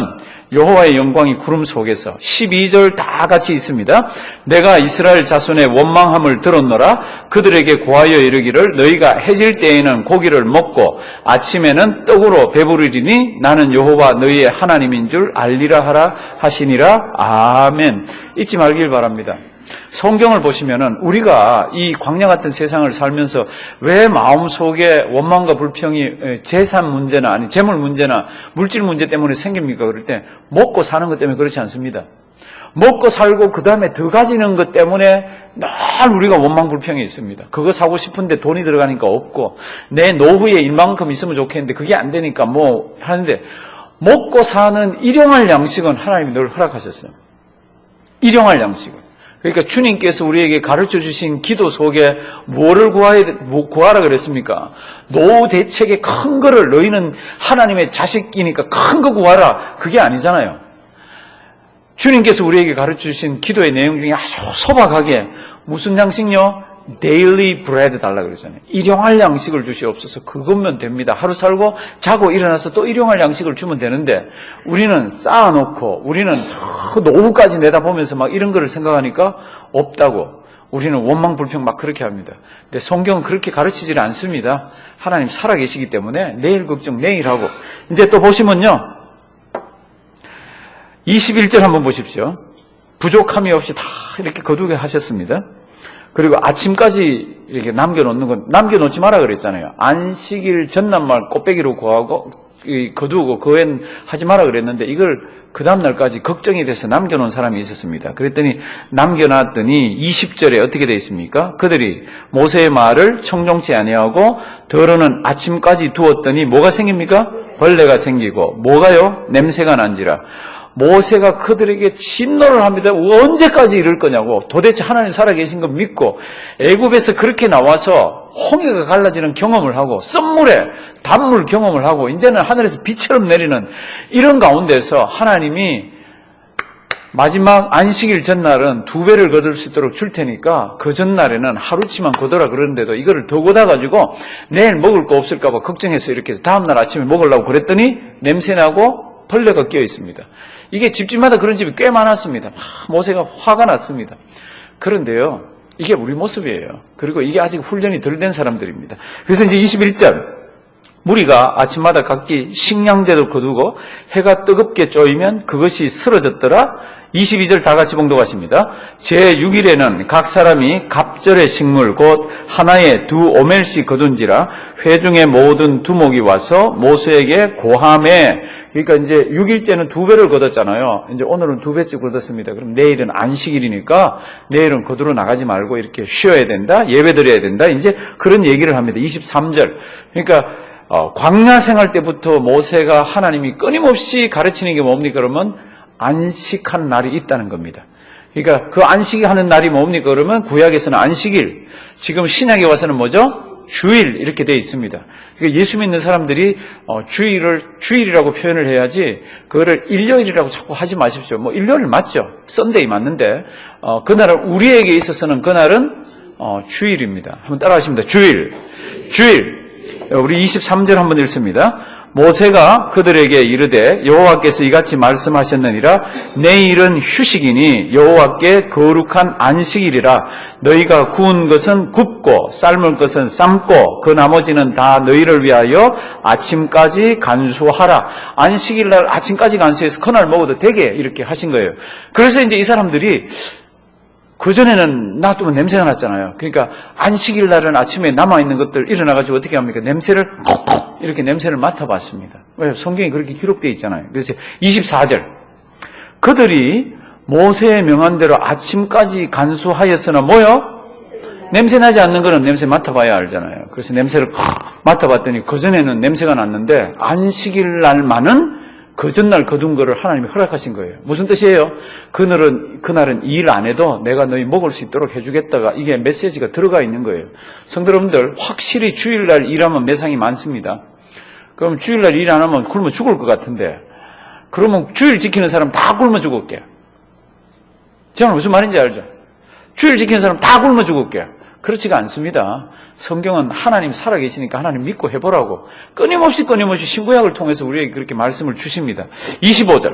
여호와의 영광이 구름 속에서 12절 다 같이 있습니다. 내가 이스라엘 자손의 원망함을 들었노라. 그들에게 고하여 이르기를 너희가 해질 때에는 고기를 먹고 아침에는 떡으로 배부르리니 나는 여호와 너희의 하나님인 줄 알리라 하라 하시니라. 아멘. 잊지 말길 바랍니다. 성경을 보시면은 우리가 이 광야 같은 세상을 살면서 왜 마음속에 원망과 불평이 재산 문제나 아니 재물 문제나 물질 문제 때문에 생깁니까? 그럴 때 먹고 사는 것 때문에 그렇지 않습니다. 먹고 살고 그 다음에 더 가지는 것 때문에 늘 우리가 원망 불평이 있습니다. 그거 사고 싶은데 돈이 들어가니까 없고 내 노후에 일만큼 있으면 좋겠는데 그게 안 되니까 뭐 하는데, 먹고 사는 일용할 양식은 하나님이 늘 허락하셨어요. 일용할 양식은. 그러니까 주님께서 우리에게 가르쳐 주신 기도 속에 뭐를 구하라 그랬습니까? 노후 대책의 큰 거를, 너희는 하나님의 자식이니까 큰 거 구하라. 그게 아니잖아요. 주님께서 우리에게 가르쳐 주신 기도의 내용 중에 아주 소박하게 무슨 양식요? daily bread 달라 그러잖아요. 일용할 양식을 주시옵소서. 그것면 됩니다. 하루 살고 자고 일어나서 또 일용할 양식을 주면 되는데 우리는 쌓아놓고 우리는 저 노후까지 내다보면서 막 이런 거를 생각하니까 없다고 우리는 원망 불평 막 그렇게 합니다. 근데 성경은 그렇게 가르치질 않습니다. 하나님 살아계시기 때문에 내일 걱정 내일 하고. 이제 또 보시면요, 21절 한번 보십시오. 부족함이 없이 다 이렇게 거두게 하셨습니다. 그리고 아침까지 이렇게 남겨놓는 건 남겨놓지 마라 그랬잖아요. 안식일 전날만 꽃배기로 구하고 거두고 그엔 하지 마라 그랬는데 이걸 그 다음날까지 걱정이 돼서 남겨놓은 사람이 있었습니다. 그랬더니 남겨놨더니 20절에 어떻게 되어 있습니까? 그들이 모세의 말을 청종치 아니하고 더러는 아침까지 두었더니 뭐가 생깁니까? 벌레가 생기고 뭐가요? 냄새가 난지라. 모세가 그들에게 진노를 합니다. 언제까지 이럴 거냐고. 도대체 하나님 살아계신 거 믿고 애굽에서 그렇게 나와서 홍해가 갈라지는 경험을 하고 썸물에 단물 경험을 하고 이제는 하늘에서 비처럼 내리는 이런 가운데서 하나님이 마지막 안식일 전날은 2배를 거둘 수 있도록 줄 테니까 그 전날에는 하루치만 거둬라 그러는데도 이거를 더 거둬가지고 내일 먹을 거 없을까 봐 걱정해서 이렇게 해서 다음날 아침에 먹으려고 그랬더니 냄새나고 벌레가 끼어 있습니다. 이게 집집마다 그런 집이 꽤 많았습니다. 모세가 화가 났습니다. 그런데요, 이게 우리 모습이에요. 그리고 이게 아직 훈련이 덜 된 사람들입니다. 그래서 이제 21절 무리가 아침마다 각기 식량대도 거두고 해가 뜨겁게 쪼이면 그것이 쓰러졌더라. 22절 다 같이 봉독하십니다. 제6일에는 각 사람이 갑절의 식물 곧 하나에 2오멜씩 거둔지라 회중의 모든 두목이 와서 모세에게 고함해. 그러니까 이제 6일째는 2배를 거뒀잖아요. 이제 오늘은 2배째 거뒀습니다. 그럼 내일은 안식일이니까 내일은 거두러 나가지 말고 이렇게 쉬어야 된다. 예배 드려야 된다. 이제 그런 얘기를 합니다. 23절. 그러니까 광야 생활 때부터 모세가 하나님이 끊임없이 가르치는 게 뭡니까? 그러면 안식한 날이 있다는 겁니다. 그러니까 그 안식하는 날이 뭡니까? 그러면 구약에서는 안식일, 지금 신약에 와서는 뭐죠? 주일 이렇게 되어 있습니다. 그러니까 예수 믿는 사람들이 주일을 주일이라고 표현을 해야지 그거를 일요일이라고 자꾸 하지 마십시오. 뭐 일요일 맞죠? 썬데이 맞는데 그날은 우리에게 있어서는 그날은 주일입니다. 한번 따라하십니다. 주일. 우리 23절 한번 읽습니다. 모세가 그들에게 이르되 여호와께서 이같이 말씀하셨느니라 내일은 휴식이니 여호와께 거룩한 안식일이라 너희가 구운 것은 굽고 삶을 것은 삶고 그 나머지는 다 너희를 위하여 아침까지 간수하라. 안식일날 아침까지 간수해서 그날 먹어도 되게 이렇게 하신 거예요. 그래서 이제 이 사람들이 그전에는 놔두면 냄새가 났잖아요. 그러니까 안식일 날은 아침에 남아있는 것들 일어나가지고 어떻게 합니까? 이렇게 냄새를 맡아봤습니다. 왜? 성경에 그렇게 기록되어 있잖아요. 그래서 24절. 그들이 모세의 명한 대로 아침까지 간수하였으나 뭐요? 냄새 나지 않는 거는 냄새 맡아봐야 알잖아요. 그래서 냄새를 맡아봤더니 그전에는 냄새가 났는데 안식일 날만은 그 전날 거둔 거를 하나님이 허락하신 거예요. 무슨 뜻이에요? 그날은 일 안 해도 내가 너희 먹을 수 있도록 해주겠다가 이게 메시지가 들어가 있는 거예요. 성도 여러분들, 확실히 주일날 일하면 매상이 많습니다. 그럼 주일날 일 안 하면 굶어 죽을 것 같은데, 그러면 주일 지키는 사람 다 굶어 죽을게요. 저는 무슨 말인지 알죠? 주일 지키는 사람 다 굶어 죽을게요. 그렇지가 않습니다. 성경은 하나님 살아계시니까 하나님 믿고 해보라고 끊임없이 신구약을 통해서 우리에게 그렇게 말씀을 주십니다. 25절.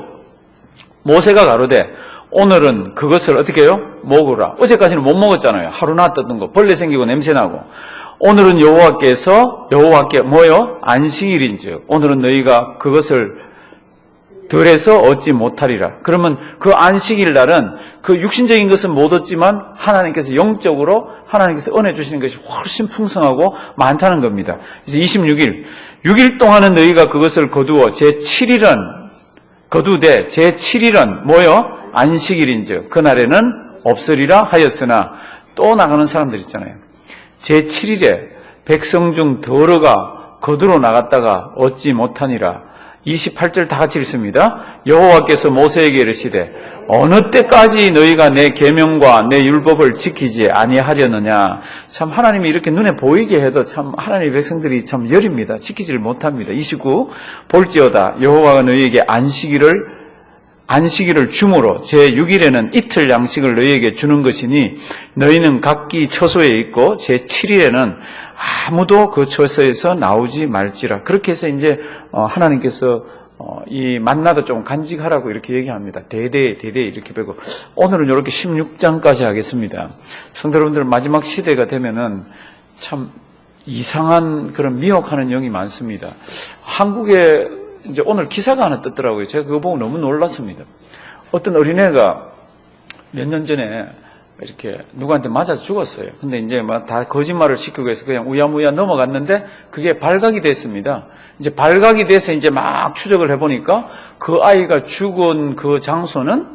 모세가 가로되 오늘은 그것을 어떻게 해요? 먹으라. 어제까지는 못 먹었잖아요. 하루 놔뒀던 거 벌레 생기고 냄새나고. 오늘은 여호와께 뭐요? 안식일인즉 오늘은 너희가 그것을 덜해서 얻지 못하리라. 그러면 그 안식일 날은 그 육신적인 것은 못 얻지만 하나님께서 영적으로 하나님께서 은혜 주시는 것이 훨씬 풍성하고 많다는 겁니다. 그래서 26일 6일 동안은 너희가 그것을 거두어 제7일은 거두되 제7일은 뭐요? 안식일인즉 그날에는 없으리라 하였으나 또 나가는 사람들 있잖아요. 제7일에 백성 중 더러가 거두러 나갔다가 얻지 못하니라. 28절 다 같이 읽습니다. 여호와께서 모세에게 이르시되 어느 때까지 너희가 내 계명과 내 율법을 지키지 아니하려느냐. 참 하나님이 이렇게 눈에 보이게 해도 참 하나님의 백성들이 참 여립니다. 지키지를 못합니다. 29 볼지어다 여호와가 너희에게 안식일을 주므로 제6일에는 이틀 양식을 너희에게 주는 것이니 너희는 각기 처소에 있고 제7일에는 아무도 그 처소에서 나오지 말지라. 그렇게 해서 이제 하나님께서 이 만나도 좀 간직하라고 이렇게 얘기합니다. 대대 이렇게 배고 오늘은 이렇게 16장까지 하겠습니다. 성도 여러분들 마지막 시대가 되면은 참 이상한 그런 미혹하는 영이 많습니다. 한국에 이제 오늘 기사가 하나 떴더라고요. 제가 그거 보고 너무 놀랐습니다. 어떤 어린애가 몇 년 전에 이렇게 누구한테 맞아서 죽었어요. 근데 이제 막 다 거짓말을 시키고 해서 그냥 우야무야 넘어갔는데 그게 발각이 됐습니다. 이제 발각이 돼서 이제 막 추적을 해보니까 그 아이가 죽은 그 장소는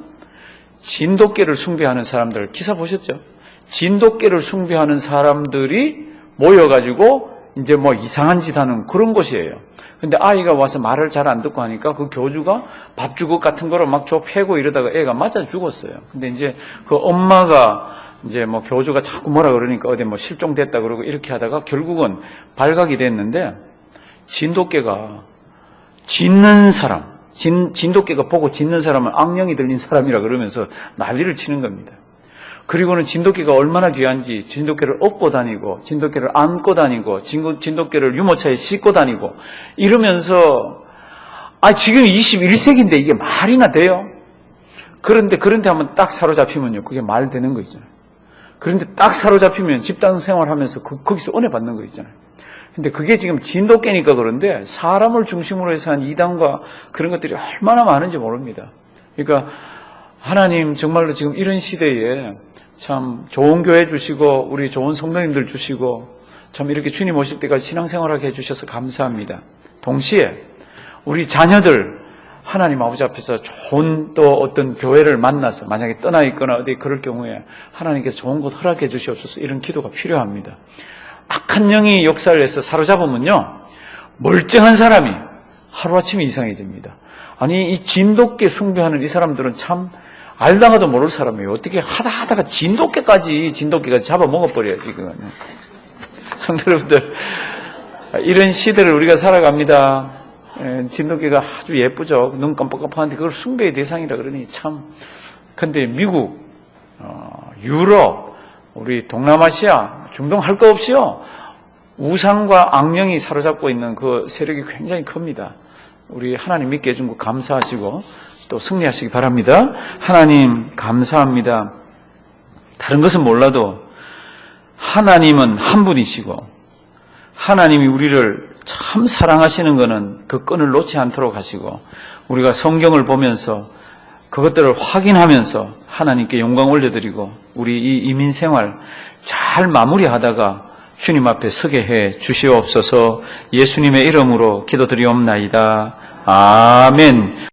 진돗개를 숭배하는 사람들, 기사 보셨죠? 진돗개를 숭배하는 사람들이 모여가지고 이제 뭐 이상한 짓 하는 그런 곳이에요. 근데 아이가 와서 말을 잘 안 듣고 하니까 그 교주가 밥주걱 같은 거로 막 줘 패고 이러다가 애가 맞아 죽었어요. 근데 이제 그 엄마가 이제 뭐 교주가 자꾸 뭐라 그러니까 어디 뭐 실종됐다 그러고 이렇게 하다가 결국은 발각이 됐는데 진돗개가 짖는 사람, 진돗개가 보고 짖는 사람은 악령이 들린 사람이라 그러면서 난리를 치는 겁니다. 그리고는 진돗개가 얼마나 귀한지 진돗개를 업고 다니고 진돗개를 안고 다니고 진돗개를 유모차에 싣고 다니고 이러면서 지금 21세기인데 이게 말이나 돼요? 그런데 한번 딱 사로잡히면요 그게 말 되는 거 있잖아요. 그런데 딱 사로잡히면 집단 생활하면서 거기서 은혜 받는 거 있잖아요. 근데 그게 지금 진돗개니까 그런데 사람을 중심으로 해서 한 이단과 그런 것들이 얼마나 많은지 모릅니다. 그러니까 하나님 정말로 지금 이런 시대에 참 좋은 교회 주시고 우리 좋은 성도님들 주시고 참 이렇게 주님 오실 때까지 신앙생활하게 해주셔서 감사합니다. 동시에 우리 자녀들 하나님 아버지 앞에서 좋은 또 어떤 교회를 만나서 만약에 떠나 있거나 어디 그럴 경우에 하나님께서 좋은 곳 허락해 주시옵소서 이런 기도가 필요합니다. 악한 영이 역사를 해서 사로잡으면요 멀쩡한 사람이 하루아침에 이상해집니다. 아니 이 진돗개 숭배하는 이 사람들은 참 알다가도 모를 사람이에요. 어떻게 하다가 진돗개가 잡아먹어버려야지 그거는. 성도 여러분들 이런 시대를 우리가 살아갑니다. 진돗개가 아주 예쁘죠. 눈 깜빡깜빡하는데 그걸 숭배의 대상이라 그러니 참. 근데 미국, 유럽, 우리 동남아시아, 중동 할 거 없이요. 우상과 악령이 사로잡고 있는 그 세력이 굉장히 큽니다. 우리 하나님 믿게 해준 거 감사하시고 또 승리하시기 바랍니다. 하나님 감사합니다. 다른 것은 몰라도 하나님은 한 분이시고 하나님이 우리를 참 사랑하시는 것은 그 끈을 놓지 않도록 하시고 우리가 성경을 보면서 그것들을 확인하면서 하나님께 영광 올려드리고 우리 이 이민 생활 잘 마무리하다가 주님 앞에 서게 해 주시옵소서. 예수님의 이름으로 기도드리옵나이다. 아멘.